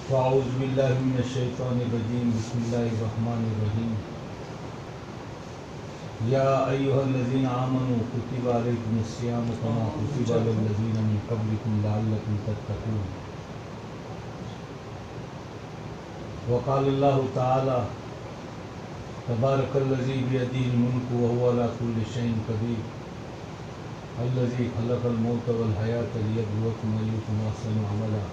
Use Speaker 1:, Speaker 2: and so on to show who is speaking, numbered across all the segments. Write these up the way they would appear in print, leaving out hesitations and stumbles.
Speaker 1: فاعوذ باللہ من الشیطان الرجیم بسم اللہ الرحمن الرحیم یا ایہا الذین آمنوا کتب علیکم الصیام کما کتب علی الذین من قبلکم لعلکم تتقون وقال اللہ تعالی تبارک الذی بیدہ الملک وهو علی کل شیء قدیر الذی خلق الموت والحیاۃ لیبلوکم ایکم احسن عملا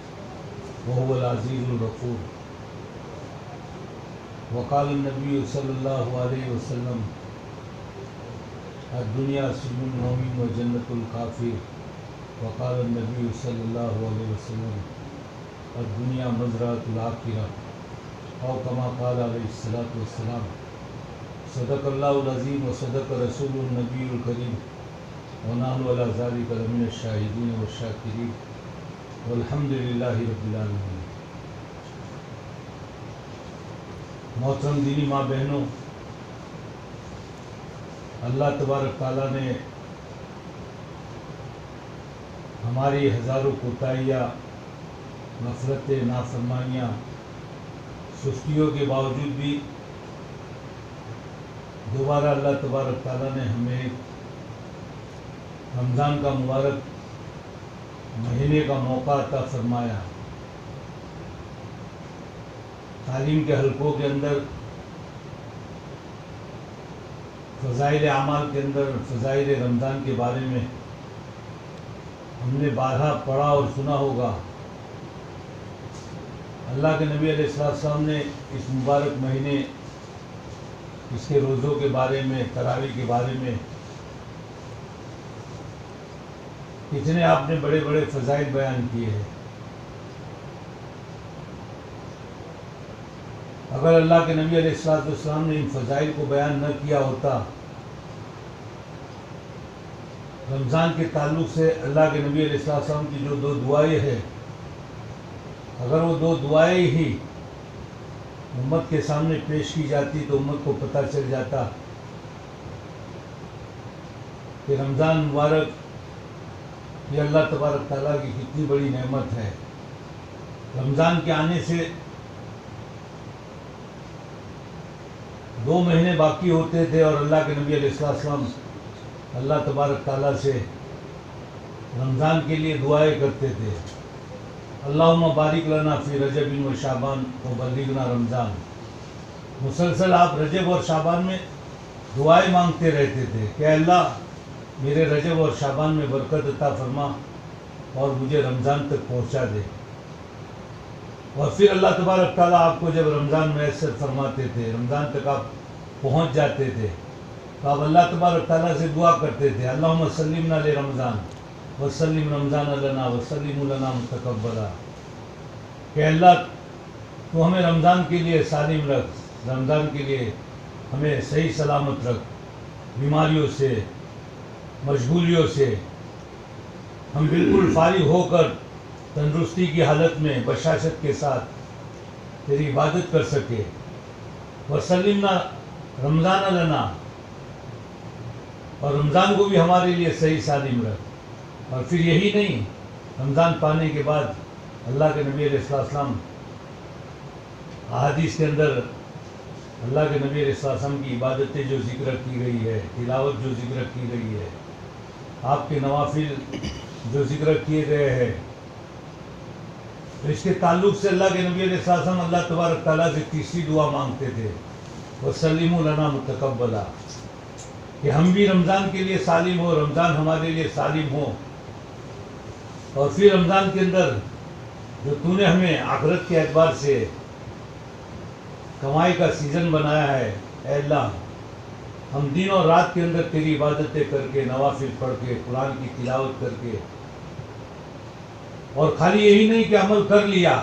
Speaker 1: وهو العزیز الغفور وقال النبی صلی اللہ علیہ وسلم الدنیا سجن المؤمن وجنۃ الکافر وقال النبی صلی اللہ علیہ وسلم الدنیا مزرعۃ الآخرہ او کما قال علیہ الصلاۃ والسلام صدق اللہ العظیم وصدق رسول النبی الکریم ونحن علی ذلک لمن الشاہدین والشاکرین والحمد للہ رب العالمین۔ محترم دینی ماں بہنوں، اللہ تبارک تعالیٰ نے ہماری ہزاروں کوتاہیاں، غفلتیں، نافرمانیاں، سستیوں کے باوجود بھی دوبارہ اللہ تبارک تعالیٰ نے ہمیں رمضان کا مبارک مہینے کا موقع عطا فرمایا۔ تعلیم کے حلقوں کے اندر، فضائل اعمال کے اندر، فضائل رمضان کے بارے میں ہم نے بارہا پڑھا اور سنا ہوگا۔ اللہ کے نبی علیہ السلام نے اس مبارک مہینے، اس کے روزوں کے بارے میں، تراویح کے بارے میں کتنے آپ نے بڑے بڑے فضائل بیان کیے ہیں۔ اگر اللہ کے نبی علیہ السلام نے ان فضائل کو بیان نہ کیا ہوتا، رمضان کے تعلق سے اللہ کے نبی علیہ السلام کی جو دو دعائیں ہیں، اگر وہ دو دعائیں ہی امت کے سامنے پیش کی جاتی تو امت کو پتہ چل جاتا کہ رمضان مبارک یہ اللہ تبارک تعالیٰ کی کتنی بڑی نعمت ہے۔ رمضان کے آنے سے 2 مہینے باقی ہوتے تھے اور اللہ کے نبی علیہ السلام اللہ تبارک تعالیٰ سے رمضان کے لیے دعائیں کرتے تھے۔ اللہم بارک لنا فی رجب و شعبان و بلغنا رمضان۔ مسلسل آپ رجب اور شعبان میں دعائیں مانگتے رہتے تھے کہ اے اللہ میرے رجب اور شعبان میں برکت عطا فرما اور مجھے رمضان تک پہنچا دے۔ اور پھر اللہ تبارک تعالیٰ آپ کو جب رمضان میسر فرماتے تھے، رمضان تک آپ پہنچ جاتے تھے، تو آپ اللہ تبارک تعالیٰ سے دعا کرتے تھے اللہم سلمنا لرمضان وسلم رمضان لنا وسلم لنا متقبلا، کہ اللہ تو ہمیں رمضان کے لیے سالم رکھ، رمضان کے لیے ہمیں صحیح سلامت رکھ، بیماریوں سے، مشغولیوں سے ہم بالکل فارغ ہو کر تندرستی کی حالت میں بشاشت کے ساتھ تیری عبادت کر سکے۔ وسلمنا رمضان لنا، اور رمضان کو بھی ہمارے لیے صحیح سالم رکھ۔ اور پھر یہی نہیں، رمضان پانے کے بعد اللہ کے نبی علیہ السلام احادیث کے اندر اللہ کے نبی علیہ السلام کی عبادتیں جو ذکر کی گئی ہے، تلاوت جو ذکر کی گئی ہے، آپ کے نوافل جو ذکر کیے گئے ہیں، تو اس کے تعلق سے اللہ کے نبی علیہ السلام اللہ تبارک تعالیٰ سے تیسری دعا مانگتے تھے وَسَلِّمُوا لَنَا مُتَقَبَّلًا، کہ ہم بھی رمضان کے لیے سالم ہو، رمضان ہمارے لیے سالم ہو، اور پھر رمضان کے اندر جو تو نے ہمیں آخرت کے اعتبار سے کمائی کا سیزن بنایا ہے، اے اللہ ہم دن اور رات کے اندر تیری عبادتیں کر کے، نوافل پڑھ کے، قرآن کی تلاوت کر کے، اور خالی یہی نہیں کہ عمل کر لیا،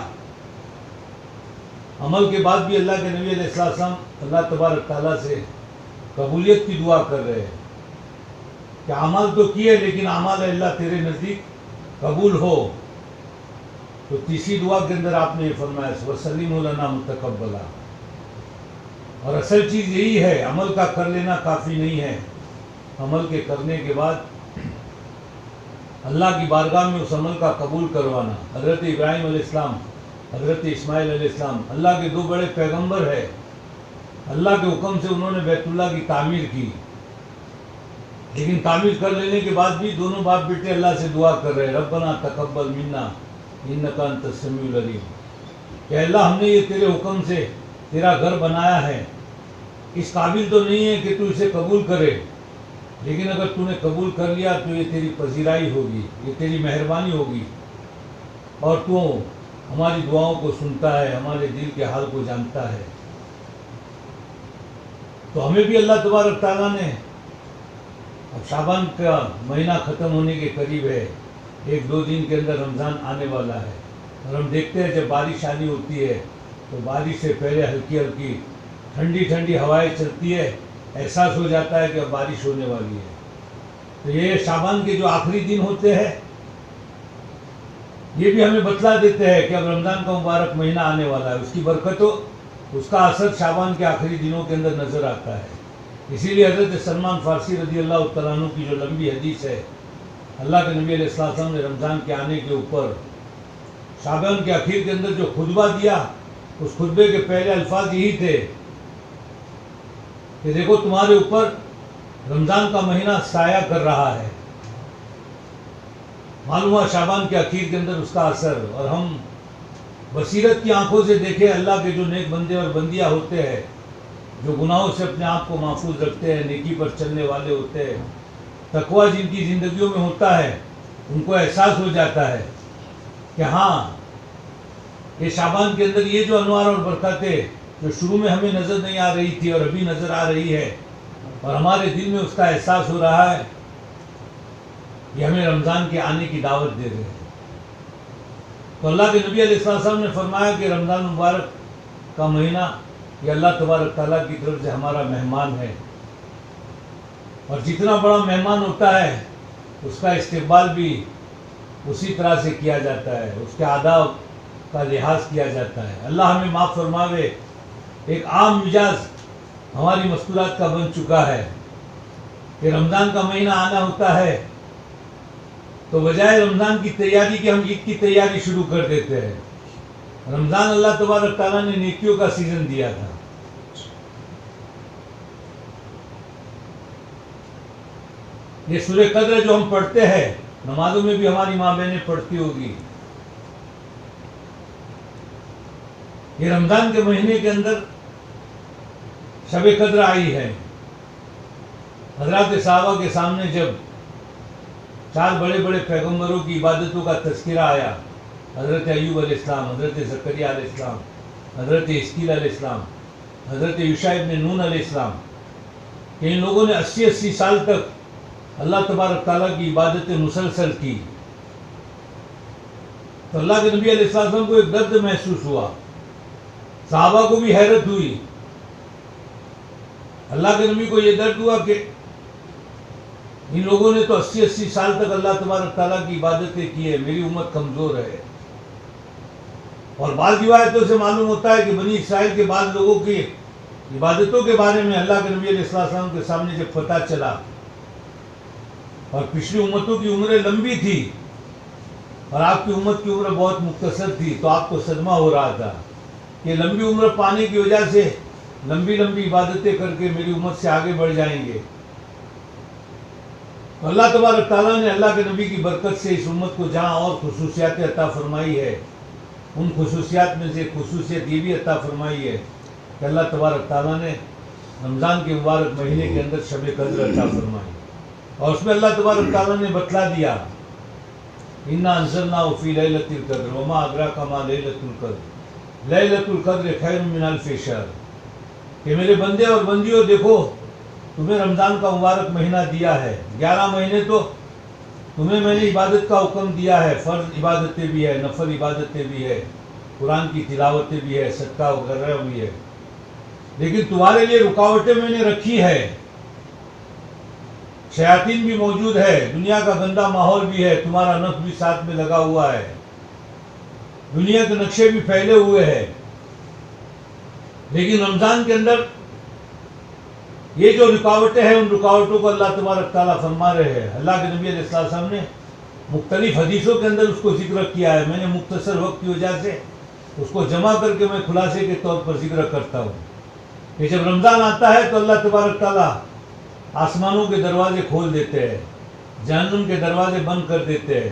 Speaker 1: عمل کے بعد بھی اللہ کے نبی علیہ السلام اللہ تبارک تعالیٰ سے قبولیت کی دعا کر رہے ہیں کہ عمل تو کیے لیکن اعمال اللہ تیرے نزدیک قبول ہو۔ تو تیسری دعا کے اندر آپ نے یہ فرمایا وَسَلِّمُوا لَنَا مُتَقَبَّلًا۔ اور اصل چیز یہی ہے، عمل کا کر لینا کافی نہیں ہے، عمل کے کرنے کے بعد اللہ کی بارگاہ میں اس عمل کا قبول کروانا۔ حضرت ابراہیم علیہ السلام حضرت اسماعیل علیہ السلام اللہ کے 2 بڑے پیغمبر ہیں، اللہ کے حکم سے انہوں نے بیت اللہ کی تعمیر کی، لیکن تعمیر کر لینے کے بعد بھی دونوں باپ بیٹے اللہ سے دعا کر رہے ہیں، ربنا تقبل منا انک انت السمیع العلیم، کہ اللہ ہم نے یہ تیرے حکم سے تیرا گھر بنایا ہے، اس قابل تو نہیں ہے کہ تو اسے قبول کرے، لیکن اگر تو نے قبول کر لیا تو یہ تیری پذیرائی ہوگی، یہ تیری مہربانی ہوگی، اور تو ہماری دعاؤں کو سنتا ہے، ہمارے دل کے حال کو جانتا ہے۔ تو ہمیں بھی اللہ تبارک تعالیٰ نے، اب شعبان کا مہینہ ختم ہونے کے قریب ہے، 1-2 دن کے اندر رمضان آنے والا ہے، اور ہم دیکھتے ہیں جب بارش آنی ہوتی ہے تو بارش سے پہلے ہلکی ہلکی ٹھنڈی ٹھنڈی ہوائیں چلتی ہے، احساس ہو جاتا ہے کہ اب بارش ہونے والی ہے۔ تو یہ شعبان کے جو آخری دن ہوتے ہیں یہ بھی ہمیں بتلا دیتے ہیں کہ اب رمضان کا مبارک مہینہ آنے والا ہے، اس کی برکتوں، اس کا اثر شعبان کے آخری دنوں کے اندر نظر آتا ہے۔ اسی لیے حضرت سلمان فارسی رضی اللہ تعالیٰ عنہ کی جو لمبی حدیث ہے، اللہ کے نبی علیہ السلام نے رمضان کے آنے کے اوپر شعبان کے اخیر کے اندر جو خطبہ دیا، اس خطبے کے پہلے الفاظ یہی تھے کہ دیکھو تمہارے اوپر رمضان کا مہینہ سایہ کر رہا ہے۔ معلوم ہوا شعبان کے اخیر کے اندر اس کا اثر، اور ہم بصیرت کی آنکھوں سے دیکھیں اللہ کے جو نیک بندے اور بندیاں ہوتے ہیں، جو گناہوں سے اپنے آپ کو محفوظ رکھتے ہیں، نیکی پر چلنے والے ہوتے ہیں، تقویٰ جن کی زندگیوں میں ہوتا ہے، ان کو احساس ہو جاتا ہے کہ ہاں یہ شعبان کے اندر یہ جو انوار اور برکتیں جو شروع میں ہمیں نظر نہیں آ رہی تھی اور ابھی نظر آ رہی ہے، اور ہمارے دل میں اس کا احساس ہو رہا ہے، یہ ہمیں رمضان کے آنے کی دعوت دے رہے ہیں۔ تو اللہ کے نبی علیہ السلام نے فرمایا کہ رمضان مبارک کا مہینہ یہ اللہ تبارک تعالیٰ کی طرف سے ہمارا مہمان ہے، اور جتنا بڑا مہمان ہوتا ہے اس کا استقبال بھی اسی طرح سے کیا جاتا ہے، اس کے آداب کا لحاظ کیا جاتا ہے۔ اللہ ہمیں معاف فرماوے، ایک عام مزاج ہماری مستورات کا بن چکا ہے کہ رمضان کا مہینہ آنا ہوتا ہے تو بجائے رمضان کی تیاری کے ہم عید کی تیاری شروع کر دیتے ہیں۔ رمضان اللہ تبارک تعالیٰ نے نیکیوں کا سیزن دیا تھا۔ یہ سورہ قدر جو ہم پڑھتے ہیں، نمازوں میں بھی ہماری ماں بہنیں پڑھتی ہوگی، یہ رمضان کے مہینے کے اندر شب قدر آئی ہے۔ حضرات صحابہ کے سامنے جب 4 بڑے بڑے پیغمبروں کی عبادتوں کا تذکرہ آیا، حضرت ایوب علیہ السلام، حضرت زکریا علیہ السلام، حضرت اسکیل علیہ السلام، حضرت یوشع ابن نون علیہ السلام، کہ ان لوگوں نے 80 سال تک اللہ تبارک تعالیٰ کی عبادتیں مسلسل کی، تو اللہ کے نبی علیہ السلام کو ایک درد محسوس ہوا، صحابہ کو بھی حیرت ہوئی۔ اللہ کے نبی کو یہ درد ہوا کہ ان لوگوں نے تو 80 سال تک اللہ تبارک تعالیٰ کی عبادتیں کی ہے، میری امت کمزور ہے۔ اور بعض روایتوں سے معلوم ہوتا ہے کہ بنی اسرائیل کے بعض لوگوں کی عبادتوں کے بارے میں اللہ کے نبی علیہ السلام کے سامنے جب پتہ چلا، اور پچھلی امتوں کی عمریں لمبی تھی اور آپ کی امت کی عمر بہت مختصر تھی، تو آپ کو صدمہ ہو رہا تھا کہ لمبی عمر پانے کی وجہ سے لمبی لمبی عبادتیں کر کے میری امت سے آگے بڑھ جائیں گے۔ تو اللہ تبارک تعالیٰ نے اللہ کے نبی کی برکت سے اس امت کو جہاں اور خصوصیات عطا فرمائی ہے، ان خصوصیات میں سے ایک خصوصیت یہ بھی عطا فرمائی ہے کہ اللہ تبارک تعالیٰ نے رمضان کے مبارک مہینے کے اندر شب قدر عطا فرمائی، اور اس میں اللہ تبارک تعالیٰ نے بتلا دیا، انا انزلناہ فی لیلۃ القدر وما ادراک ما لیلۃ القدر لیلۃ القدر خیر من الف شہر، کہ میرے بندے اور بندیوں دیکھو تمہیں رمضان کا مبارک مہینہ دیا ہے، 11 مہینے تو تمہیں میں نے عبادت کا حکم دیا ہے، فرض عبادتیں بھی ہے، نفل عبادتیں بھی ہے، قرآن کی تلاوتیں بھی ہے، صدقہ وغیرہ بھی ہے، لیکن تمہارے لیے رکاوٹیں میں نے رکھی ہے، شیاطین بھی موجود ہے، دنیا کا گندا ماحول بھی ہے، تمہارا نفس بھی ساتھ میں لگا ہوا ہے، دنیا کے نقشے بھی پھیلے ہوئے ہیں، لیکن رمضان کے اندر یہ جو رکاوٹیں ہیں ان رکاوٹوں کو اللہ تبارک تعالیٰ فرما رہے ہیں۔ اللہ کے نبی علیہ السلام نے مختلف حدیثوں کے اندر اس کو ذکر کیا ہے، میں نے مختصر وقت کی وجہ سے اس کو جمع کر کے میں خلاصے کے طور پر ذکر کرتا ہوں کہ جب رمضان آتا ہے تو اللہ تبارک تعالیٰ آسمانوں کے دروازے کھول دیتے ہیں، جہنم کے دروازے بند کر دیتے ہیں،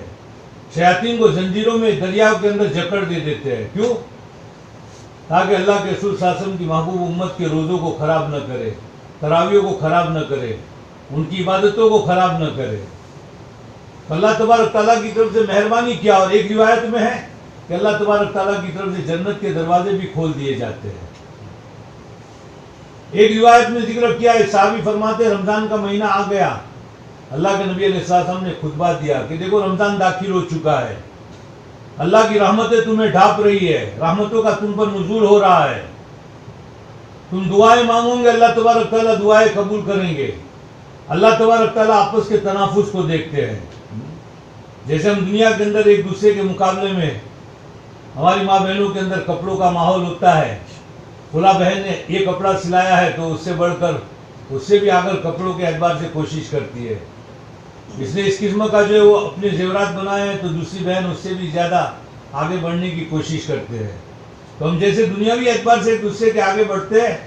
Speaker 1: شیاطین کو زنجیروں میں دریاؤں کے اندر جکڑ دے دیتے ہیں۔ کیوں؟ تاکہ اللہ کے رسول صلی اللہ علیہ وسلم کی محبوب امت کے روزوں کو خراب نہ کرے، تراویحوں کو خراب نہ کرے، ان کی عبادتوں کو خراب نہ کرے۔ اللہ تبارک تعالیٰ کی طرف سے مہربانی کیا، اور ایک روایت میں ہے کہ اللہ تبارک تعالیٰ کی طرف سے جنت کے دروازے بھی کھول دیے جاتے ہیں۔ ایک روایت میں ذکر کیا ہے، صحابی فرماتے ہیں رمضان کا مہینہ آ گیا، اللہ کے نبی علیہ السلام نے خطبہ دیا کہ دیکھو رمضان داخل ہو چکا ہے، اللہ کی رحمتیں تمہیں ڈھانپ رہی ہے، رحمتوں کا تم پر نزول ہو رہا ہے، تم دعائیں مانگو گے اللہ تبارک تعالیٰ دعائیں قبول کریں گے۔ اللہ تبارک تعالیٰ آپس کے تنافس کو دیکھتے ہیں۔ جیسے ہم دنیا کے اندر ایک دوسرے کے مقابلے میں ہماری ماں بہنوں کے اندر کپڑوں کا ماحول ہوتا ہے، فلاں بہن نے یہ کپڑا سلایا ہے تو اس سے بڑھ کر اس سے بھی آگر کپڑوں کے اعتبار سے کوشش کرتی ہے، اس نے اس قسم کا جو ہے وہ اپنے زیورات بنائے ہیں تو دوسری بہن اس سے بھی زیادہ آگے بڑھنے کی کوشش کرتے ہیں۔ تو ہم جیسے دنیاوی اعتبار سے ایک دوسرے کے آگے بڑھتے ہیں،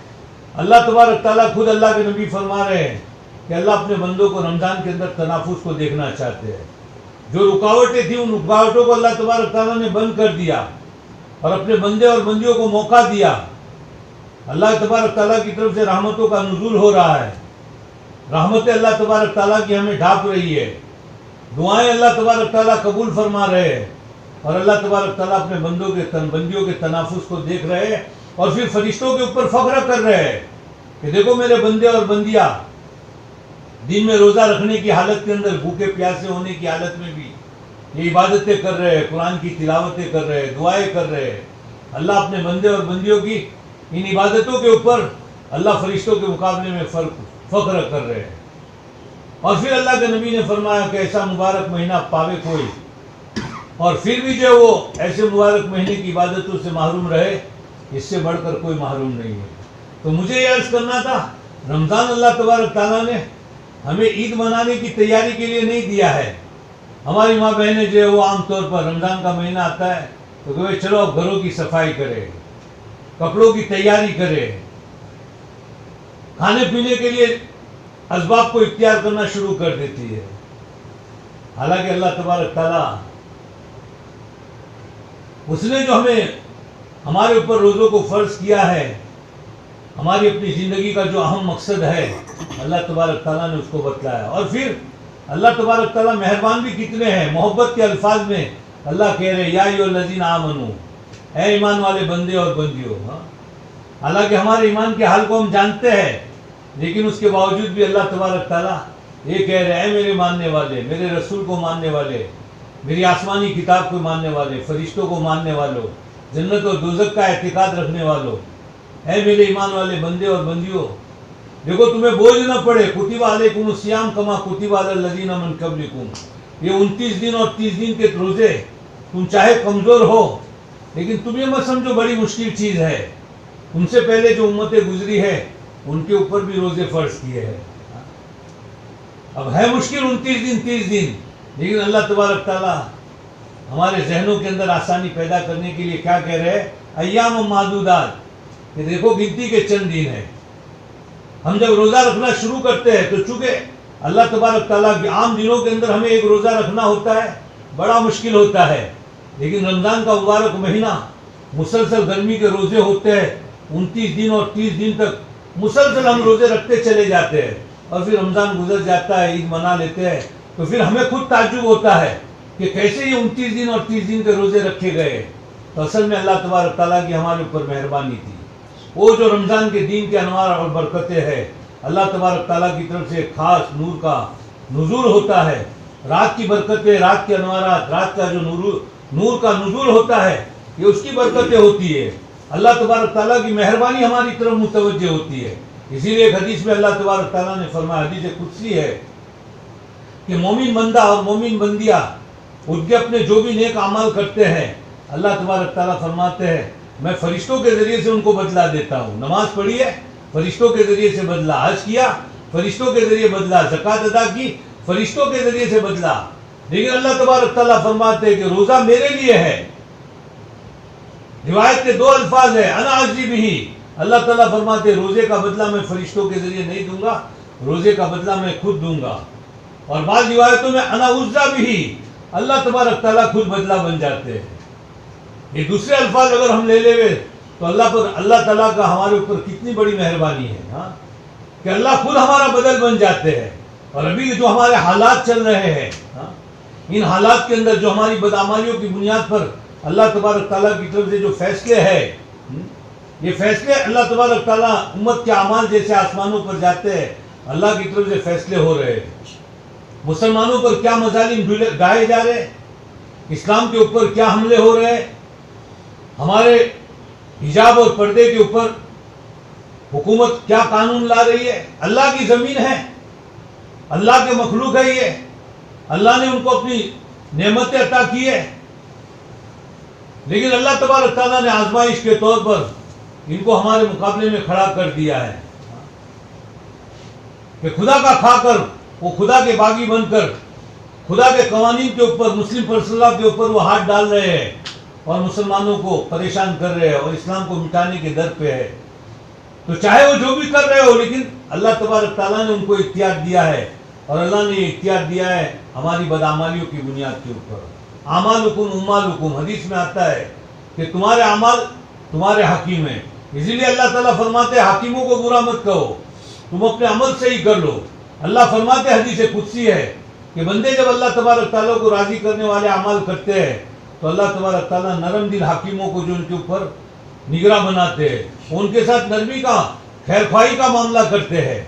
Speaker 1: اللہ تبارک تعالیٰ خود اللہ کے نبی فرما رہے ہیں کہ اللہ اپنے بندوں کو رمضان کے اندر تنافس کو دیکھنا چاہتے ہیں۔ جو رکاوٹیں تھیں ان رکاوٹوں کو اللہ تبارک تعالیٰ نے بند کر دیا اور اپنے بندے اور بندیوں کو موقع دیا۔ اللہ تبارک تعالیٰ کی طرف سے رحمتوں کا نزول ہو رہا ہے، رحمتیں اللہ تبارک تعالیٰ کی ہمیں ڈھانپ رہی ہے، دعائیں اللہ تبارک تعالیٰ قبول فرما رہے ہیں، اور اللہ تبارک تعالیٰ اپنے بندیوں کے تنافس کو دیکھ رہے ہیں، اور پھر فرشتوں کے اوپر فخر کر رہے ہیں کہ دیکھو میرے بندے اور بندیاں دن میں روزہ رکھنے کی حالت کے اندر، بھوکے پیاسے ہونے کی حالت میں بھی یہ عبادتیں کر رہے ہیں، قرآن کی تلاوتیں کر رہے ہیں، دعائیں کر رہے ہیں۔ اللہ اپنے بندے اور بندیوں کی ان عبادتوں کے اوپر اللہ فرشتوں کے مقابلے میں فخر کر رہے ہیں۔ اور پھر اللہ کے نبی نے فرمایا کہ ایسا مبارک مہینہ پاوے کوئی، اور پھر بھی جو وہ ایسے مبارک مہینے کی عبادتوں سے محروم رہے، اس سے بڑھ کر کوئی محروم نہیں ہے۔ تو مجھے یہ عرض کرنا تھا، رمضان اللہ تبارک تعالیٰ نے ہمیں عید منانے کی تیاری کے لیے نہیں دیا ہے۔ ہماری ماں بہنیں جو ہے وہ عام طور پر رمضان کا مہینہ آتا ہے تو کہ چلو اب گھروں کی صفائی کرے، کپڑوں کی تیاری کرے، کھانے پینے کے لیے اسباب کو اختیار کرنا شروع کر دیتی ہے۔ حالانکہ اللہ تبارک تعالیٰ اس نے جو ہمارے اوپر روزوں کو فرض کیا ہے، ہماری اپنی زندگی کا جو اہم مقصد ہے، اللہ تبارک تعالیٰ نے اس کو بتلایا۔ اور پھر اللہ تبارک تعالیٰ مہربان بھی کتنے ہیں، محبت کے الفاظ میں اللہ کہہ رہے یا ایھا الذین آمنو، اے ایمان والے بندے اور بندیوں۔ حالانکہ ہمارے ایمان کے حال کو ہم جانتے ہیں، لیکن اس کے باوجود بھی اللہ تبارک تعالیٰ یہ کہہ رہے ہیں، اے میرے ماننے والے، میرے رسول کو ماننے والے، میری آسمانی کتاب کو ماننے والے، فرشتوں کو ماننے والوں، جنت اور دوزخ کا اعتقاد رکھنے والوں، اے میرے ایمان والے بندے اور بندیوں، دیکھو تمہیں بوجھ نہ پڑے، کتب علیکم الصیام کما کتب علی الذین من قبلکم، یہ 29 دن اور 30 دن کے روزے تم چاہے کمزور ہو لیکن تم یہ مت سمجھو بڑی مشکل چیز ہے، تم سے پہلے جو امتیں گزری ہے ان کے اوپر بھی روزے فرض کیے ہیں۔ اب ہے مشکل 29 دن 30 دن، لیکن اللہ تبارک تعالیٰ ہمارے ذہنوں کے اندر آسانی پیدا کرنے کے لیے کیا کہہ رہے ہیں، ایام معدودات، کہ دیکھو گنتی کے چند دن ہیں۔ ہم جب روزہ رکھنا شروع کرتے ہیں تو چونکہ اللہ تبارک تعالیٰ کے عام دنوں کے اندر ہمیں ایک روزہ رکھنا ہوتا ہے، بڑا مشکل ہوتا ہے، لیکن رمضان کا مبارک مہینہ مسلسل گرمی کے روزے ہوتے ہیں، 29 دن اور 30 دن تک مسلسل ہم روزے رکھتے چلے جاتے ہیں، اور پھر رمضان گزر جاتا ہے، عید منا لیتے ہیں، تو پھر ہمیں خود تعجب ہوتا ہے کہ کیسے یہ 29 دن اور 30 دن کے روزے رکھے گئے۔ تو اصل میں اللہ تبارک تعالیٰ کی ہمارے اوپر مہربانی تھی۔ وہ جو رمضان کے دین کے انوار اور برکتیں ہیں، اللہ تبارک تعالیٰ کی طرف سے خاص نور کا نزول ہوتا ہے، رات کی برکتیں، رات کے انوارات، رات کا جو نور کا نزول ہوتا ہے، یہ اس کی برکتیں ہوتی ہے، اللہ تبارک تعالیٰ کی مہربانی ہماری طرف متوجہ ہوتی ہے۔ اسی لیے ایک حدیث میں اللہ تبارک تعالیٰ نے فرمایا، حدیث قدسی ہے، کہ مومن بندہ اور مومن بندیاں ان کے اپنے جو بھی نیک اعمال کرتے ہیں، اللہ تبارک تعالیٰ فرماتے ہیں میں فرشتوں کے ذریعے سے ان کو بدلہ دیتا ہوں۔ نماز پڑھی ہے، فرشتوں کے ذریعے سے بدلہ، حج کیا، فرشتوں کے ذریعے بدلہ، زکوٰۃ ادا کی، فرشتوں کے ذریعے سے بدلہ۔ لیکن اللہ تبارک تعالیٰ فرماتے ہیں کہ روزہ میرے لیے ہے، روایت کے دو الفاظ ہیں، انا اجزی بہ، اللہ تعالیٰ فرماتے روزے کا بدلہ میں فرشتوں کے ذریعے نہیں دوں گا، روزے کا بدلہ میں خود دوں گا. اور بعض روایتوں میں انا اجزا بہ، اللہ تبارک تعالیٰ خود بدلہ بن جاتے ہیں. یہ دوسرے الفاظ اگر ہم لے لیں تو اللہ تعالیٰ کا ہمارے اوپر کتنی بڑی مہربانی ہے ہاں کہ اللہ خود ہمارا بدل بن جاتے ہیں. اور ابھی جو ہمارے حالات چل رہے ہیں ہاں، ان حالات کے اندر جو ہماری بدعمالیوں کی بنیاد پر اللہ تبارک تعالیٰ کی طرف سے جو فیصلے ہیں، یہ فیصلے اللہ تبارک تعالیٰ امت کے اعمال جیسے آسمانوں پر جاتے ہیں، اللہ کی طرف سے فیصلے ہو رہے ہیں. مسلمانوں پر کیا مظالم ڈھائے جا رہے ہیں، اسلام کے اوپر کیا حملے ہو رہے ہیں، ہمارے حجاب اور پردے کے اوپر حکومت کیا قانون لا رہی ہے. اللہ کی زمین ہے، اللہ کے مخلوق ہے، یہ اللہ نے ان کو اپنی نعمتیں عطا کی ہے، لیکن اللہ تبارک تعالیٰ نے آزمائش کے طور پر ان کو ہمارے مقابلے میں کھڑا کر دیا ہے کہ خدا کا کھا کر وہ خدا کے باغی بن کر خدا کے قوانین کے اوپر، مسلم پرسنل کے اوپر وہ ہاتھ ڈال رہے ہیں اور مسلمانوں کو پریشان کر رہے ہیں اور اسلام کو مٹانے کے در پہ ہے. تو چاہے وہ جو بھی کر رہے ہو، لیکن اللہ تبارک تعالیٰ نے ان کو اختیار دیا ہے، اور اللہ نے یہ اختیار دیا ہے ہماری بدعمالیوں کی بنیاد کے اوپر. اعمالکم اموالکم، حدیث میں آتا ہے کہ تمہارے اعمال تمہارے حکیم ہیں. اسی لیے اللہ تعالیٰ فرماتے ہیں حکیموں کو برا مت کہو، تم اپنے عمل سے ہی کر لو. اللہ فرماتے حدیث قدسی ہے کہ بندے جب اللہ تبارک تعالیٰ کو راضی کرنے والے اعمال کرتے ہیں تو اللہ تبارک تعالیٰ نرم دل حکیموں کو جو ان کے اوپر نگراں بناتے ہیں، ان کے ساتھ نرمی کا، خیر خواہی کا معاملہ کرتے ہیں.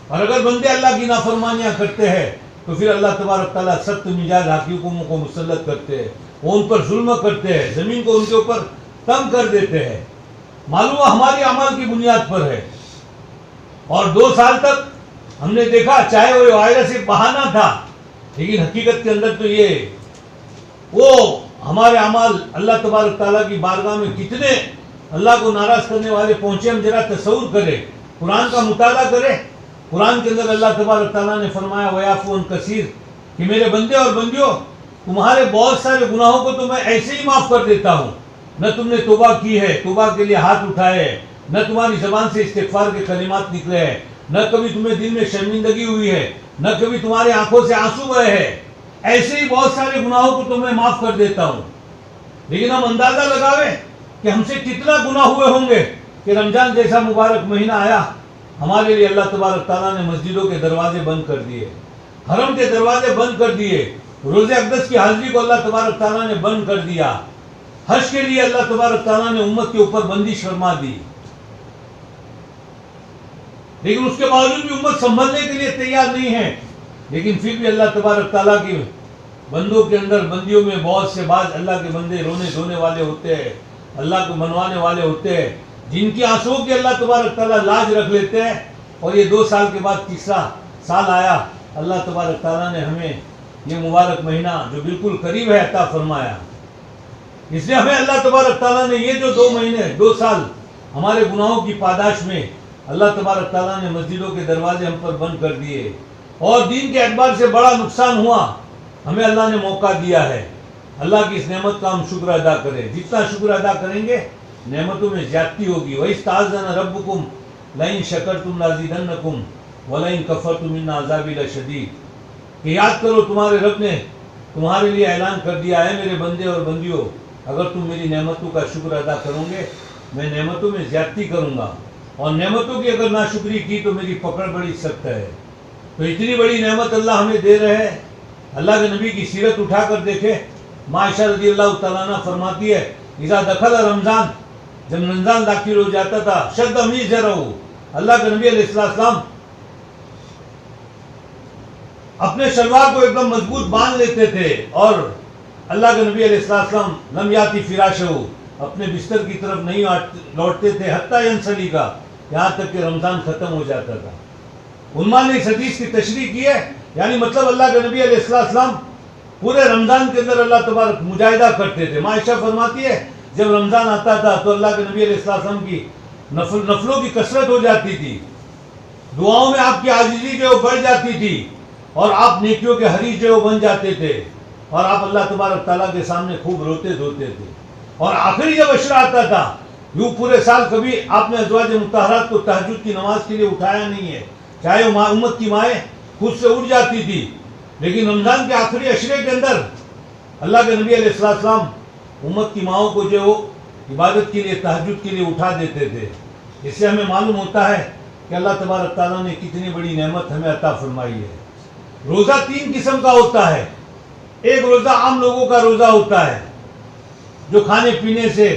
Speaker 1: اور اگر بندے اللہ کی نافرمانیاں کرتے ہیں تو پھر اللہ تبارک تعالیٰ سخت مزاج حکیموں کو مسلط کرتے ہیں، وہ ان پر ظلم کرتے ہیں، زمین کو ان کے اوپر تنگ کر دیتے ہیں. معلوم ہماری اعمال کی بنیاد پر ہے. اور 2 سال تک ہم نے دیکھا چاہے وہ وائرس ایک بہانہ تھا، لیکن حقیقت کے اندر تو یہ وہ ہمارے اعمال اللہ تبارک تعالیٰ کی بارگاہ میں کتنے اللہ کو ناراض کرنے والے پہنچے. ہم ذرا تصور کریں، قرآن کا مطالعہ کریں. قرآن کے اندر اللہ تبارک تعالیٰ نے فرمایا وَيَعْفُو عَنْ كَثِيرٍ کہ میرے بندے اور بندیوں، تمہارے بہت سارے گناہوں کو تو میں ایسے ہی معاف کر دیتا ہوں. نہ تم نے توبہ کی ہے، توبہ کے لیے ہاتھ اٹھائے ہیں، نہ تمہاری زبان سے استغفار کے کلمات نکلے ہیں، نہ کبھی تمہیں دل میں شرمندگی ہوئی ہے، نہ کبھی تمہاری آنکھوں سے آنسو بہے ہیں. ایسے ہی بہت سارے گناہوں کو تو میں معاف کر دیتا ہوں. لیکن ہم اندازہ لگاویں کہ ہم سے کتنا گناہ ہوئے ہوں گے کہ رمضان جیسا مبارک مہینہ آیا، ہمارے لیے اللہ تبارک تعالیٰ نے مسجدوں کے دروازے بند کر دیے، حرم کے دروازے بند کر دیے، روزے اقدس کی حاضری کو اللہ تبارک تعالیٰ نے بند کر دیا، حج کے لیے اللہ تبارک تعالیٰ نے امت کے اوپر بندش فرما دی. لیکن اس کے باوجود بھی امت سنبھلنے کے لیے تیار نہیں ہے. لیکن پھر بھی اللہ تبارک تعالیٰ کے بندوں کے اندر، بندیوں میں بہت سے بعض اللہ کے بندے رونے دھونے والے ہوتے ہیں، اللہ کو منوانے والے ہوتے ہیں، جن کی آنسوؤں کی اللہ تبارک تعالیٰ لاج رکھ لیتے ہیں. اور یہ 2 سال کے بعد تیسرا سال آیا، اللہ تبارک تعالیٰ نے ہمیں یہ مبارک مہینہ جو بالکل قریب ہے عطا فرمایا. اس لیے ہمیں اللہ تبارک تعالیٰ نے یہ جو 2 مہینے 2 سال ہمارے گناہوں کی پاداش میں اللہ تبارک تعالیٰ نے مسجدوں کے دروازے ہم پر بند کر دیے، اور دین کے اعتبار سے بڑا نقصان ہوا. ہمیں اللہ نے موقع دیا ہے، اللہ کی اس نعمت کا ہم شکر ادا کریں. جتنا شکر ادا کریں گے نعمتوں میں زیادتی ہوگی. وَإِسْتَأْذَنَ رَبُّكُمْ لَئِن شَكَرْتُمْ لَأَزِيدَنَّكُمْ وَلَئِن كَفَرْتُمْ إِنَّ عَذَابِي لَشَدِيدٌ کہ یاد کرو تمہارے رب نے تمہارے لیے اعلان کر دیا ہے میرے بندے اور بندیوں، اگر تم میری نعمتوں کا شکر ادا کرو گے میں نعمتوں میں زیادتی کروں گا، اور نعمتوں کی اگر ناشکری کی تو میری پکڑ بڑی سخت ہے. تو اتنی بڑی نعمت اللہ ہمیں دے رہے ہیں. اللہ کے نبی کی سیرت اٹھا کر دیکھے. عائشہ رضی اللہ تعالیٰ عنہ فرماتی ہے اذا دخل رمضان، جب رمضان داخل ہو جاتا تھا، شد میزرہ، اللہ کے نبی علیہ السلام اپنے شلوار کو ایک دم مضبوط باندھ لیتے تھے، اور اللہ کے نبی علیہ السلام لم یاتی فراشہ، اپنے بستر کی طرف نہیں لوٹتے تھے حتیٰ ینسلی کا، یہاں تک کہ رمضان ختم ہو جاتا تھا. علماء نے اس حدیث کی تشریح کی ہے، یعنی مطلب اللہ کے نبی علیہ السلام پورے رمضان کے اندر اللہ تبارک مجاہدہ کرتے تھے. عائشہ فرماتی ہے جب رمضان آتا تھا تو اللہ کے نبی علیہ السلام کی نفلوں کی کثرت ہو جاتی تھی، دعاؤں میں آپ کی عاجزی جو بڑھ جاتی تھی، اور آپ نیکیوں کے حریص جو بن جاتے تھے، اور آپ اللہ تبارک تعالیٰ کے سامنے خوب روتے دھوتے تھے. اور آخری جب عشرہ آتا تھا، یوں پورے سال کبھی آپ نے ازواج مطہرات کو تہجد کی نماز کے لیے اٹھایا نہیں ہے، چاہے امت کی مائیں خود سے اٹھ جاتی تھی، لیکن رمضان کے آخری عشرے کے اندر اللہ کے نبی علیہ السلام امت کی ماؤں کو جو عبادت کے لیے تہجد کے لیے اٹھا دیتے تھے۔ اس سے ہمیں معلوم ہوتا ہے کہ اللہ تبارک تعالیٰ نے کتنی بڑی نعمت ہمیں عطا فرمائی ہے۔ روزہ 3 قسم کا ہوتا ہے۔ ایک روزہ عام لوگوں کا روزہ ہوتا ہے جو کھانے پینے سے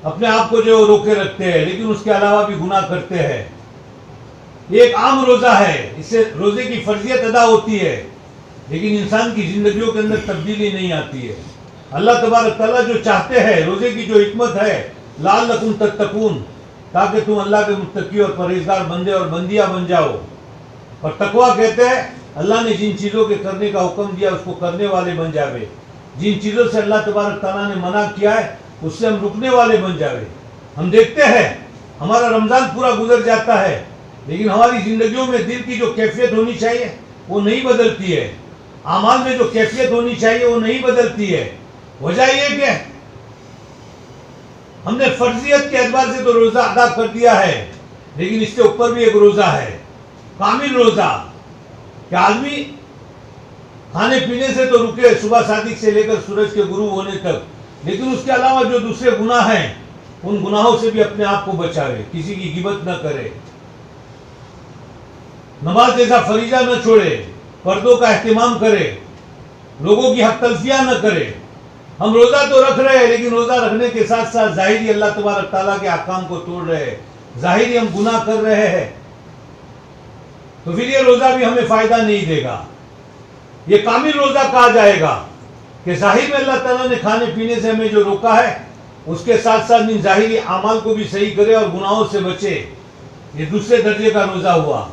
Speaker 1: اپنے آپ کو جو روکے رکھتے ہیں لیکن اس کے علاوہ بھی گناہ کرتے ہیں۔ یہ ایک عام روزہ ہے، اس سے روزے کی فرضیت ادا ہوتی ہے لیکن انسان کی زندگیوں کے اندر تبدیلی نہیں آتی ہے۔ اللہ تبارک تعالیٰ جو چاہتے ہیں، روزے کی جو حکمت ہے، لعلکم تتقون، تاکہ تم اللہ کے متقی اور پرہیزگار بندے اور بندیاں بن جاؤ۔ اور تقویٰ کہتے ہیں اللہ نے جن چیزوں کے کرنے کا حکم دیا اس کو کرنے والے بن جاوے، جن چیزوں سے اللہ تبارک تعالیٰ نے منع کیا ہے اس سے ہم رکنے والے بن جاوے۔ ہم دیکھتے ہیں ہمارا رمضان پورا گزر جاتا ہے لیکن ہماری زندگیوں میں دل کی جو کیفیت ہونی چاہیے وہ نہیں بدلتی ہے، اعمال میں جو کیفیت ہونی چاہیے وہ نہیں بدلتی ہے۔ وجہ یہ کہ ہم نے فرضیت کے اعتبار سے تو روزہ ادا کر دیا ہے لیکن اس کے اوپر بھی ایک روزہ ہے، کامل روزہ، کہ آدمی کھانے پینے سے تو رکے صبح صادق سے لے کر سورج کے غروب ہونے تک، لیکن اس کے علاوہ جو دوسرے گناہ ہیں ان گناہوں سے بھی اپنے آپ کو بچاوے، کسی کی غیبت نہ کرے، نماز جیسا فریضہ نہ چھوڑے، پردوں کا اہتمام کرے، لوگوں کی حق تلفیہ نہ کرے۔ ہم روزہ تو رکھ رہے ہیں لیکن روزہ رکھنے کے ساتھ ساتھ ظاہری اللہ تبارک تعالیٰ کے احکام کو توڑ رہے ہیں، ظاہری ہم گناہ کر رہے ہیں، تو پھر یہ روزہ بھی ہمیں فائدہ نہیں دے گا۔ یہ کامل روزہ کہا جائے گا کہ ظاہر میں اللہ تعالیٰ نے کھانے پینے سے ہمیں جو روکا ہے اس کے ساتھ ساتھ ان ظاہری اعمال کو بھی صحیح کرے اور گناہوں سے بچے، یہ دوسرے درجے کا روزہ ہوا۔